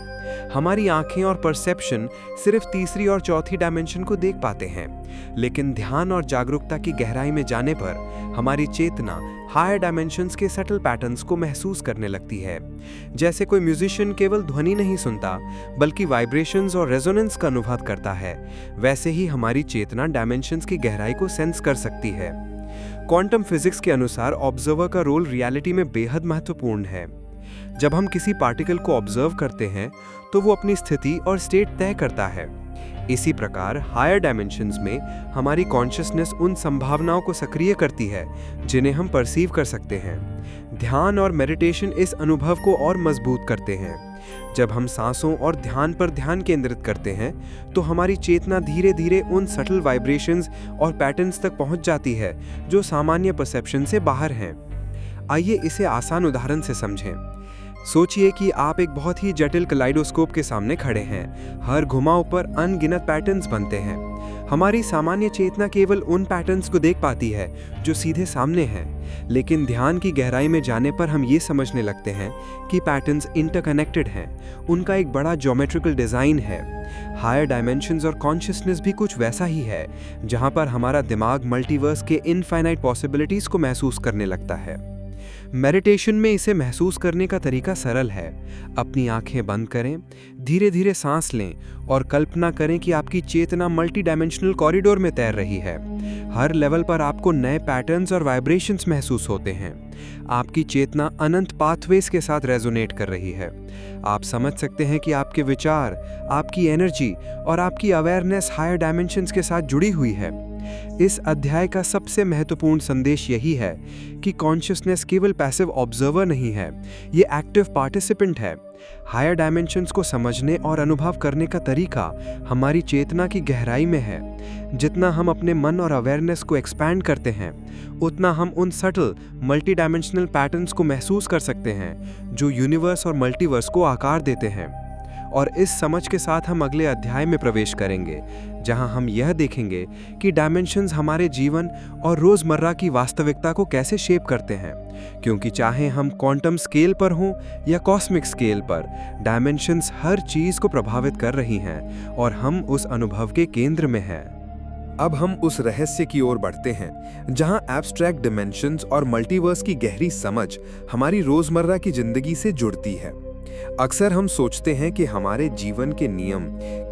Speaker 1: हमारी आंखें और परसेप्शन सिर्फ तीसरी और चौथी डायमेंशन को देख पाते हैं, लेकिन ध्यान और जागरूकता की गहराई में जाने पर हमारी चेतना हायर डायमेंशंस के सटल पैटर्न्स को महसूस करने लगती है। जैसे कोई म्यूजिशियन केवल ध्वनि नहीं सुनता बल्कि वाइब्रेशंस और रेजोनेंस का अनुभव करता है, वैसे ही हमारी चेतना डायमेंशंस की गहराई को सेंस कर सकती है। क्वांटम फिजिक्स के अनुसार ऑब्जर्वर का रोल रियलिटी में बेहद महत्वपूर्ण है। जब हम किसी पार्टिकल को ऑब्जर्व करते हैं तो वो अपनी स्थिति और स्टेट तय करता है। इसी प्रकार हायर डायमेंशंस में हमारी कॉन्शियसनेस उन संभावनाओं को सक्रिय करती है जिन्हें हम परसीव कर सकते हैं। ध्यान और मेडिटेशन इस अनुभव को और मजबूत करते हैं। जब हम सांसों और ध्यान पर ध्यान केंद्रित करते हैं तो हमारी चेतना धीरे धीरे उन सटल वाइब्रेशंस और पैटर्न्स तक पहुंच जाती है जो सामान्य परसेप्शन से बाहर हैं। आइए इसे आसान उदाहरण से समझें। सोचिए कि आप एक बहुत ही जटिल कलाइडोस्कोप के सामने खड़े हैं। हर घुमाव पर अनगिनत पैटर्न्स बनते हैं। हमारी सामान्य चेतना केवल उन पैटर्न्स को देख पाती है जो सीधे सामने हैं, लेकिन ध्यान की गहराई में जाने पर हम ये समझने लगते हैं कि पैटर्न्स इंटरकनेक्टेड हैं, उनका एक बड़ा ज्योमेट्रिकल डिज़ाइन है। हायर डायमेंशंस और कॉन्शियसनेस भी कुछ वैसा ही है, जहाँ पर हमारा दिमाग मल्टीवर्स के इनफाइनाइट पॉसिबिलिटीज़ को महसूस करने लगता है। मेडिटेशन में इसे महसूस करने का तरीका सरल है। अपनी आंखें बंद करें, धीरे धीरे सांस लें और कल्पना करें कि आपकी चेतना मल्टी डायमेंशनल कॉरिडोर में तैर रही है। हर लेवल पर आपको नए पैटर्न्स और वाइब्रेशंस महसूस होते हैं। आपकी चेतना अनंत पाथवेज के साथ रेजोनेट कर रही है। आप समझ सकते हैं कि आपके विचार, आपकी एनर्जी और आपकी अवेयरनेस हायर डायमेंशंस के साथ जुड़ी हुई है। इस अध्याय का सबसे महत्वपूर्ण संदेश यही है कि कॉन्शियसनेस केवल पैसिव ऑब्जर्वर नहीं है, ये एक्टिव पार्टिसिपेंट है। हायर डायमेंशंस को समझने और अनुभव करने का तरीका हमारी चेतना की गहराई में है। जितना हम अपने मन और अवेयरनेस को एक्सपैंड करते हैं, उतना हम उन सटल मल्टी डायमेंशनल पैटर्न्स को महसूस कर सकते हैं जो यूनिवर्स और मल्टीवर्स को आकार देते हैं। और इस समझ के साथ हम अगले अध्याय में प्रवेश करेंगे, जहां हम यह देखेंगे कि डायमेंशंस हमारे जीवन और रोजमर्रा की वास्तविकता को कैसे शेप करते हैं। क्योंकि चाहे हम क्वांटम स्केल पर हों या कॉस्मिक स्केल पर, डायमेंशंस हर चीज को प्रभावित कर रही हैं और हम उस अनुभव के केंद्र में हैं।
Speaker 6: अब हम उस रहस्य की ओर बढ़ते हैं जहां एब्स्ट्रैक्ट डिमेंशंस और मल्टीवर्स की गहरी समझ हमारी रोजमर्रा की जिंदगी से जुड़ती है। अक्सर हम सोचते हैं कि हमारे जीवन के नियम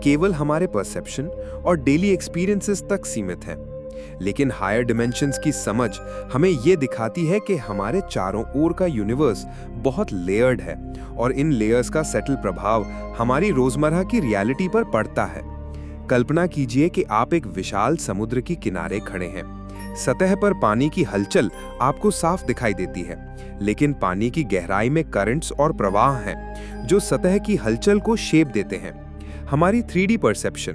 Speaker 6: केवल हमारे परसेप्शन और डेली एक्सपीरियंसेस तक सीमित हैं, लेकिन हायर डिमेंशंस की समझ हमें ये दिखाती है कि हमारे चारों ओर का यूनिवर्स बहुत लेयर्ड है और इन लेयर्स का सटल प्रभाव हमारी रोजमर्रा की रियलिटी पर पड़ता है। कल्पना कीजिए कि आप एक विशाल समुद्र के किनारे खड़े हैं।
Speaker 2: सतह पर पानी की हलचल आपको साफ दिखाई देती है, लेकिन पानी की गहराई में करंट्स और प्रवाह हैं जो सतह की हलचल को शेप देते हैं। हमारी 3D परसेप्शन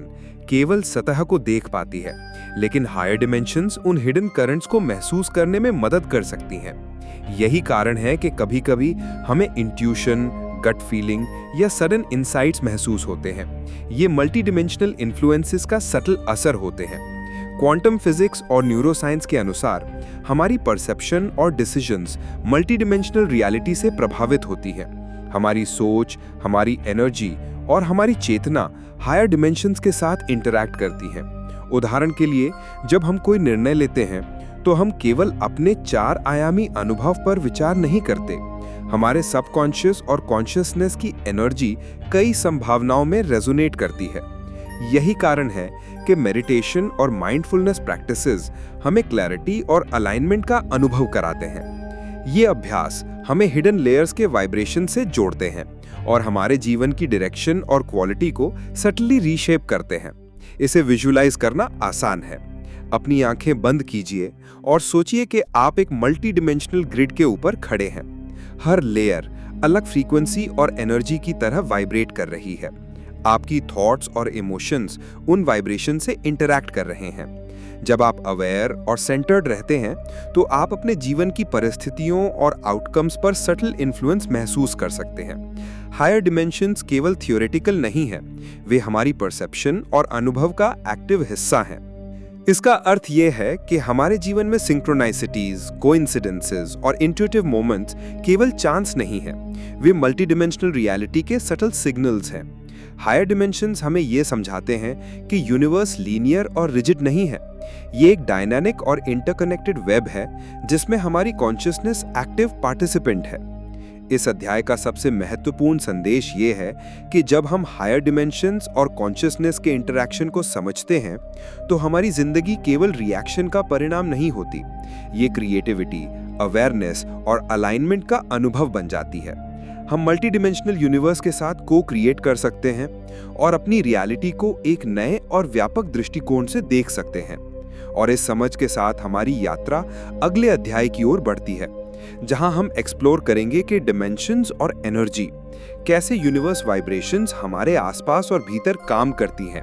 Speaker 2: केवल सतह को देख पाती है, लेकिन हायर डिमेंशंस उन हिडन करंट्स को महसूस करने में मदद कर सकती हैं। यही कारण है कि कभी-कभी हमें इंट्यूशन, गट फीलिंग या सडन इंसाइट्स महसूस होते हैं। ये मल्टी डिमेंशनल इन्फ्लुएंसेस का सटल असर होते हैं। क्वांटम फिजिक्स और न्यूरोसाइंस के अनुसार हमारी परसेप्शन और डिसीजंस मल्टी डिमेंशनल रियलिटी से प्रभावित होती है। हमारी सोच, हमारी एनर्जी और हमारी चेतना हायर डिमेंशंस के साथ इंटरैक्ट करती हैं। उदाहरण के लिए, जब हम कोई निर्णय लेते हैं तो हम केवल अपने 4 आयामी अनुभव पर विचार नहीं करते। हमारे सबकॉन्शियस और कॉन्शियसनेस की एनर्जी कई संभावनाओं में रेजोनेट करती है। यही कारण है कि मेडिटेशन और माइंडफुलनेस प्रैक्टिसेस हमें क्लैरिटी और अलाइनमेंट का अनुभव कराते हैं। ये अभ्यास हमें हिडन लेयर्स के वाइब्रेशन से जोड़ते हैं और हमारे जीवन की डायरेक्शन और क्वालिटी को सटली रीशेप करते हैं। इसे विजुअलाइज करना आसान है। अपनी आंखें बंद कीजिए और सोचिए कि आप एक मल्टी डिमेंशनल ग्रिड के ऊपर खड़े हैं। हर लेयर अलग फ्रीक्वेंसी और एनर्जी की तरह वाइब्रेट कर रही है। आपकी थॉट्स और इमोशंस उन वाइब्रेशन से इंटरैक्ट कर रहे हैं। जब आप अवेयर और सेंटर्ड रहते हैं तो आप अपने जीवन की परिस्थितियों और आउटकम्स पर सटल इन्फ्लुएंस महसूस कर सकते हैं। हायर डिमेंशंस केवल थियोरेटिकल नहीं है, वे हमारी परसेप्शन और अनुभव का एक्टिव हिस्सा हैं। इसका अर्थ यह है कि हमारे जीवन में सिंक्रोनाइसिटीज, कोइंसिडेंसेस और इंट्यूटिव मोमेंट्स केवल चांस नहीं है, वे मल्टी डिमेंशनल रियलिटी के सटल सिग्नल्स हैं। हायर डिमेंशंस हमें ये समझाते हैं कि यूनिवर्स लीनियर और रिजिड नहीं है। ये एक डायनामिक और इंटरकनेक्टेड वेब है जिसमें हमारी कॉन्शियसनेस एक्टिव पार्टिसिपेंट है। इस अध्याय का सबसे महत्वपूर्ण संदेश ये है कि जब हम हायर डिमेंशंस और कॉन्शियसनेस के इंटरैक्शन को समझते हैं तो हमारी जिंदगी केवल रिएक्शन का परिणाम नहीं होती, ये क्रिएटिविटी, अवेयरनेस और अलाइनमेंट का अनुभव बन जाती है। हम मल्टी डिमेंशनल यूनिवर्स के साथ को क्रिएट कर सकते हैं और अपनी रियलिटी को एक नए और व्यापक दृष्टिकोण से देख सकते हैं। और इस समझ के साथ हमारी यात्रा अगले अध्याय की ओर बढ़ती है, जहां हम एक्सप्लोर करेंगे कि डिमेंशंस और एनर्जी, कैसे यूनिवर्स वाइब्रेशंस हमारे आसपास और भीतर काम करती हैं।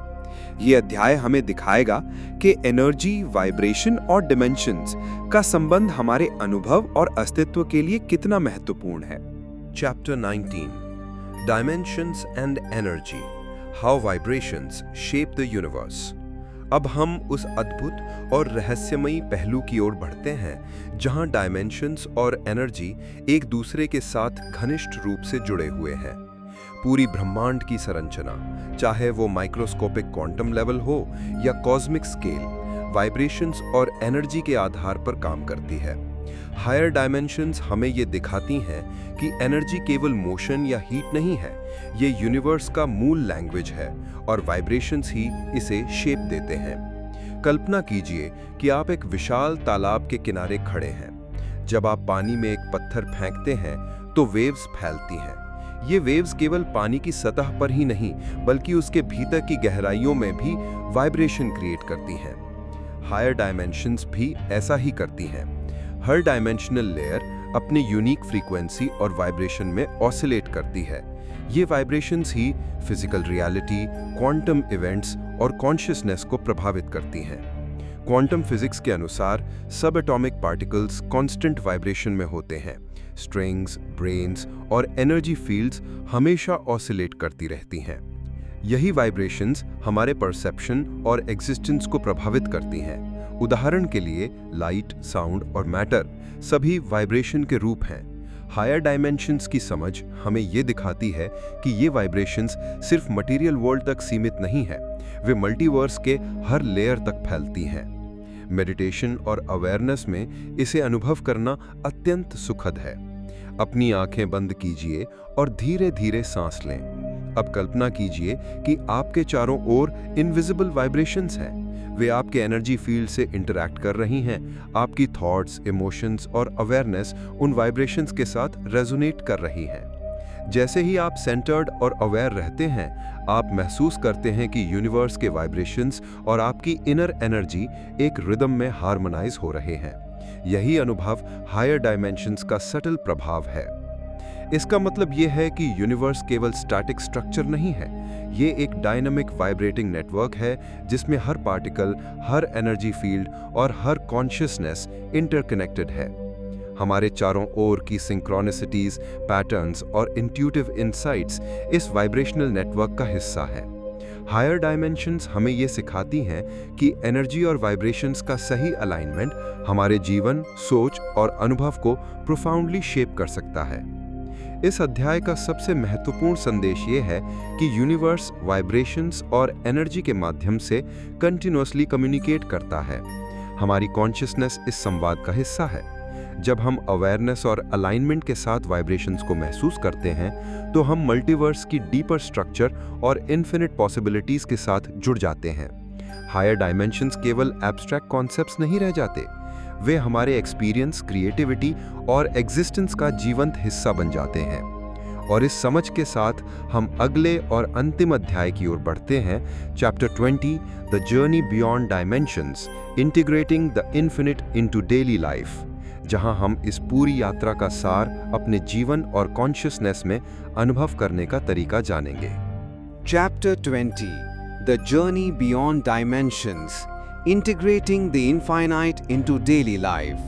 Speaker 2: ये अध्याय हमें दिखाएगा कि एनर्जी, वाइब्रेशन और डिमेंशंस का संबंध हमारे अनुभव और अस्तित्व के लिए कितना महत्वपूर्ण है।
Speaker 5: Chapter 19 Dimensions and Energy How Vibrations Shape the Universe। अब हम उस अद्भुत और रहस्यमयी पहलू की ओर बढ़ते हैं जहां डायमेंशंस और एनर्जी एक दूसरे के साथ घनिष्ठ रूप से जुड़े हुए हैं। पूरी ब्रह्मांड की संरचना, चाहे वो माइक्रोस्कोपिक क्वांटम लेवल हो या कॉस्मिक स्केल, वाइब्रेशंस और एनर्जी के आधार पर काम करती है। हायर डायमेंशंस हमें ये दिखाती हैं कि एनर्जी केवल मोशन या हीट नहीं है, ये यूनिवर्स का मूल लैंग्वेज है और वाइब्रेशंस ही इसे शेप देते हैं। कल्पना कीजिए कि आप एक विशाल तालाब के किनारे खड़े हैं। जब आप पानी में एक पत्थर फेंकते हैं तो वेव्स फैलती हैं। ये वेव्स केवल पानी की सतह पर ही नहीं, बल्कि उसके भीतर की गहराइयों में भी वाइब्रेशन क्रिएट करती हैं। हायर डायमेंशंस भी ऐसा ही करती हैं। हर डायमेंशनल लेयर अपनी यूनिक फ्रीक्वेंसी और वाइब्रेशन में ऑसिलेट करती है। ये वाइब्रेशंस ही फिजिकल रियलिटी, क्वांटम इवेंट्स और कॉन्शियसनेस को प्रभावित करती हैं। क्वांटम फिजिक्स के अनुसार सब एटॉमिक पार्टिकल्स कांस्टेंट वाइब्रेशन में होते हैं। स्ट्रिंग्स, ब्रेन्स और एनर्जी फील्ड्स हमेशा ऑसिलेट करती रहती हैं। यही वाइब्रेशंस हमारे परसेप्शन और एग्जिस्टेंस को प्रभावित करती हैं। उदाहरण के लिए लाइट, साउंड और मैटर सभी वाइब्रेशन के रूप हैं। हायर डायमेंशंस की समझ हमें ये दिखाती है कि ये वाइब्रेशंस सिर्फ मटेरियल वर्ल्ड तक सीमित नहीं है, वे मल्टीवर्स के हर लेयर तक फैलती हैं। मेडिटेशन और अवेयरनेस में इसे अनुभव करना अत्यंत सुखद है। अपनी आंखें बंद कीजिए और धीरे धीरे सांस लें। अब कल्पना कीजिए कि आपके चारों ओर इनविजिबल वाइब्रेशंस हैं। वे आपके एनर्जी फील्ड से इंटरैक्ट कर रही हैं। आपकी थॉट्स, इमोशंस और अवेयरनेस उन वाइब्रेशंस के साथ रेजोनेट कर रही हैं। जैसे ही आप सेंटर्ड और अवेयर रहते हैं, आप महसूस करते हैं कि यूनिवर्स के वाइब्रेशंस और आपकी इनर एनर्जी एक रिदम में हार्मोनाइज हो रहे हैं। यही अनुभव हायर डायमेंशंस का सटल प्रभाव है। इसका मतलब यह है कि यूनिवर्स केवल स्टैटिक स्ट्रक्चर नहीं है, ये एक डायनामिक वाइब्रेटिंग नेटवर्क है जिसमें हर पार्टिकल, हर एनर्जी फील्ड और हर कॉन्शियसनेस इंटरकनेक्टेड है। हमारे चारों ओर की सिंक्रोनिसिटीज, पैटर्न्स और इंट्यूटिव इंसाइट्स इस वाइब्रेशनल नेटवर्क का हिस्सा है। हायर डायमेंशंस हमें ये सिखाती हैं कि एनर्जी और वाइब्रेशंस का सही अलाइनमेंट हमारे जीवन, सोच और अनुभव को प्रोफाउंडली शेप कर सकता है। इस अध्याय का सबसे महत्वपूर्ण संदेश ये है कि यूनिवर्स वाइब्रेशंस और एनर्जी के माध्यम से कंटिन्यूअसली कम्युनिकेट करता है। हमारी कॉन्शियसनेस इस संवाद का हिस्सा है। जब हम अवेयरनेस और अलाइनमेंट के साथ वाइब्रेशंस को महसूस करते हैं, तो हम मल्टीवर्स की डीपर स्ट्रक्चर और इन्फिनिट पॉसिबिलिटीज के साथ जुड़ जाते हैं। हायर डायमेंशंस केवल एब्स्ट्रैक्ट कॉन्सेप्ट्स नहीं रह जाते, वे हमारे एक्सपीरियंस, क्रिएटिविटी और एग्जिस्टेंस का जीवंत हिस्सा बन जाते हैं। और इस समझ के साथ हम अगले और अंतिम अध्याय की ओर बढ़ते हैं, chapter 20, the journey beyond dimensions, integrating the infinite into daily life, जहां हम इस पूरी यात्रा का सार अपने जीवन और कॉन्शियसनेस में अनुभव करने का तरीका जानेंगे।
Speaker 1: Chapter 20, The Journey Beyond Dimensions, Integrating the Infinite into Daily Life।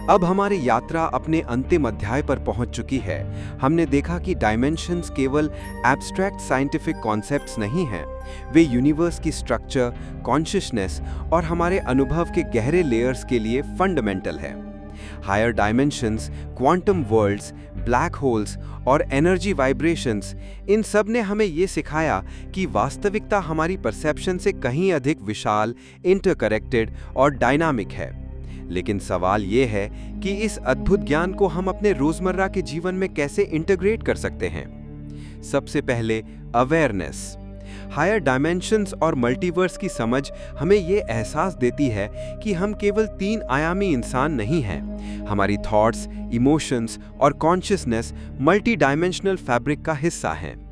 Speaker 1: अब हमारी यात्रा अपने अंतिम अध्याय पर पहुंच चुकी है। हमने देखा कि डायमेंशंस केवल एब्स्ट्रैक्ट साइंटिफिक कॉन्सेप्ट्स नहीं हैं, वे यूनिवर्स की स्ट्रक्चर, कॉन्शियसनेस और हमारे अनुभव के गहरे लेयर्स के लिए फंडामेंटल है। Higher dimensions, quantum worlds, black holes और एनर्जी वाइब्रेशंस, इन सब ने हमें ये सिखाया कि वास्तविकता हमारी परसेप्शन से कहीं अधिक विशाल, इंटरकनेक्टेड और डायनामिक है। लेकिन सवाल ये है कि इस अद्भुत ज्ञान को हम अपने रोजमर्रा के जीवन में कैसे इंटीग्रेट कर सकते हैं। सबसे पहले अवेयरनेस। हायर डायमेंशंस और मल्टीवर्स की समझ हमें ये एहसास देती है कि हम केवल 3 आयामी इंसान नहीं हैं। हमारी थॉट्स, इमोशंस और कॉन्शियसनेस मल्टी डायमेंशनल फैब्रिक का हिस्सा हैं।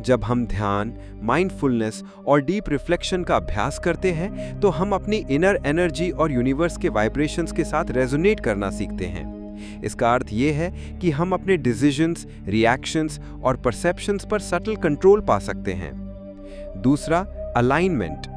Speaker 1: जब हम ध्यान, माइंडफुलनेस और डीप रिफ्लेक्शन का अभ्यास करते हैं, तो हम अपनी इनर एनर्जी और यूनिवर्स के वाइब्रेशंस के साथ रेजोनेट करना सीखते हैं। इसका अर्थ ये है कि हम अपने डिसीजंस, रिएक्शंस और परसेप्शंस पर सटल कंट्रोल पा सकते हैं। दूसरा, अलाइनमेंट।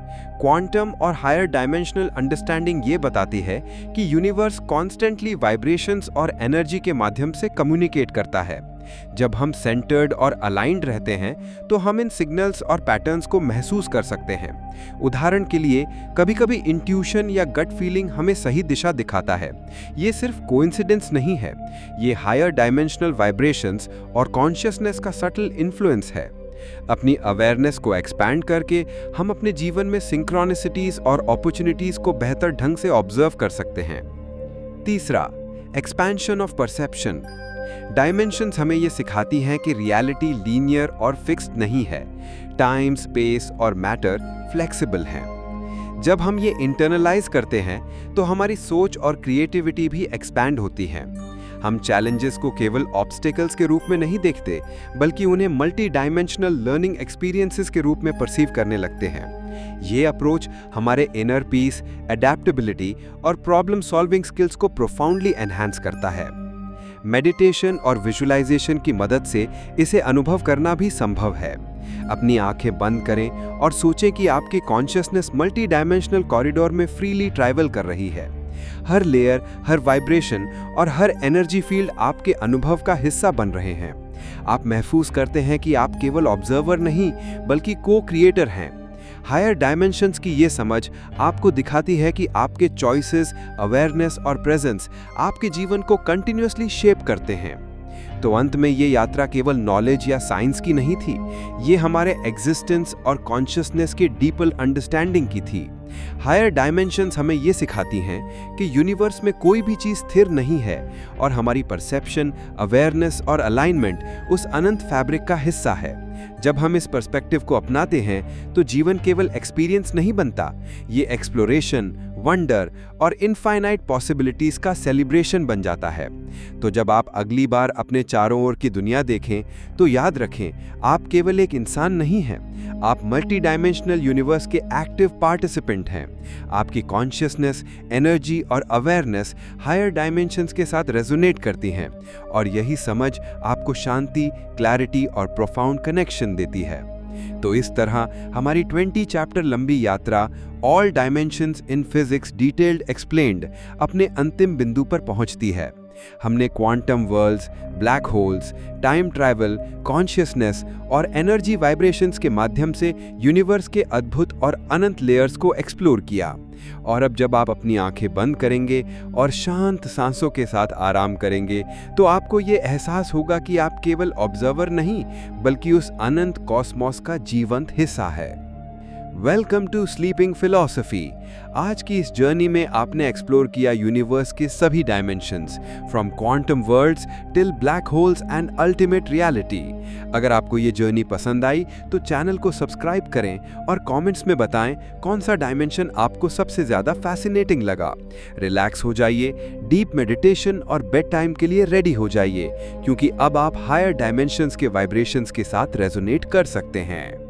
Speaker 1: क्वांटम और हायर डायमेंशनल अंडरस्टैंडिंग ये बताती है कि यूनिवर्स कॉन्स्टेंटली वाइब्रेशंस और एनर्जी के माध्यम से कम्युनिकेट करता है। जब हम सेंटर्ड और अलाइंड रहते हैं, तो हम इन सिग्नल्स और पैटर्न्स को महसूस कर सकते हैं। उदाहरण के लिए, कभी-कभी इंट्यूशन या गट फीलिंग हमें सही दिशा दिखाता है। ये सिर्फ कोइंसिडेंस नहीं है, ये हायर डायमेंशनल वाइब्रेशंस और कॉन्शियसनेस का सटल इन्फ्लुएंस है। अपनी अवेयरनेस को एक्सपैंड करके हम अपने जीवन में सिंक्रोनिसिटीज और अपॉर्चुनिटीज को बेहतर ढंग से ऑब्जर्व कर सकते हैं। तीसरा, एक्सपेंशन ऑफ परसेप्शन। डायमेंशंस हमें ये सिखाती हैं कि रियलिटी लीनियर और फिक्स्ड नहीं है। टाइम, स्पेस और मैटर फ्लेक्सिबल हैं। जब हम ये इंटरनलाइज करते हैं, तो हमारी सोच और क्रिएटिविटी भी एक्सपैंड होती है। हम चैलेंजेस को केवल ऑब्स्टेकल्स के रूप में नहीं देखते, बल्कि उन्हें मल्टी डायमेंशनल लर्निंग एक्सपीरियंसेस के रूप में परसीव करने लगते हैं। ये अप्रोच हमारे इनर पीस, एडेप्टेबिलिटी और प्रॉब्लम सॉल्विंग स्किल्स को प्रोफाउंडली एनहांस करता है। मेडिटेशन और विजुअलाइजेशन की मदद से इसे अनुभव करना भी संभव है। अपनी आंखें बंद करें और सोचें कि आपकी कॉन्शियसनेस मल्टी डायमेंशनल कॉरिडोर में फ्रीली ट्रैवल कर रही है। हर लेयर, हर वाइब्रेशन और हर एनर्जी फील्ड आपके अनुभव का हिस्सा बन रहे हैं। आप महसूस करते हैं कि आप केवल ऑब्जर्वर नहीं, बल्कि को-क्रिएटर हैं। हायर डायमेंशंस की ये समझ आपको दिखाती है कि आपके चॉइसेस, अवेयरनेस और प्रेजेंस आपके जीवन को कंटिन्यूअसली शेप करते हैं। तो अंत में ये यात्रा केवल नॉलेज या साइंस की नहीं थी, ये हमारे एग्जिस्टेंस और कॉन्शियसनेस की डीपर अंडरस्टैंडिंग की थी। हायर डायमेंशंस हमें ये सिखाती हैं कि यूनिवर्स में कोई भी चीज़ स्थिर नहीं है और हमारी परसेप्शन, अवेयरनेस और अलाइनमेंट उस अनंत फैब्रिक का हिस्सा है। जब हम इस पर्सपेक्टिव को अपनाते हैं, तो जीवन केवल एक्सपीरियंस नहीं बनता, ये एक्सप्लोरेशन,
Speaker 5: वंडर और इनफाइनाइट पॉसिबिलिटीज का सेलिब्रेशन बन जाता है। तो जब आप अगली बार अपने चारों ओर की दुनिया देखें तो याद रखें, आप केवल एक इंसान नहीं हैं, आप मल्टी डायमेंशनल यूनिवर्स के एक्टिव पार्टिसिपेंट हैं। आपकी कॉन्शियसनेस, एनर्जी और अवेयरनेस हायर डायमेंशंस के साथ रेजोनेट करती हैं और यही समझ आपको शांति, क्लैरिटी और प्रोफाउंड कनेक्शन देती है। तो इस तरह हमारी 20 चैप्टर लंबी यात्रा all dimensions in physics detailed explained अपने अंतिम बिंदु पर पहुंचती है। हमने quantum worlds, black holes, time travel, consciousness और एनर्जी वाइब्रेशंस के माध्यम से यूनिवर्स के अद्भुत और अनंत लेयर्स को एक्सप्लोर किया। और अब जब आप अपनी आंखें बंद करेंगे और शांत सांसों के साथ आराम करेंगे तो आपको ये एहसास होगा कि आप केवल ऑब्जर्वर नहीं बल्कि उस अनंत कॉस्मॉस का जीवंत हिस्सा है। Welcome to sleeping philosophy. आज की इस जर्नी में आपने एक्सप्लोर किया यूनिवर्स के सभी dimensions, from quantum worlds till black holes and ultimate reality. अगर आपको ये जर्नी पसंद आई तो चैनल को सब्सक्राइब करें और कमेंट्स में बताएं कौन सा डायमेंशन आपको सबसे ज़्यादा फैसिनेटिंग लगा। रिलैक्स हो जाइए, डीप मेडिटेशन और बेड टाइम के लिए रेडी हो जाइए, क्योंकि अब आप हायर डायमेंशंस के वाइब्रेशंस के साथ रेजोनेट कर सकते हैं।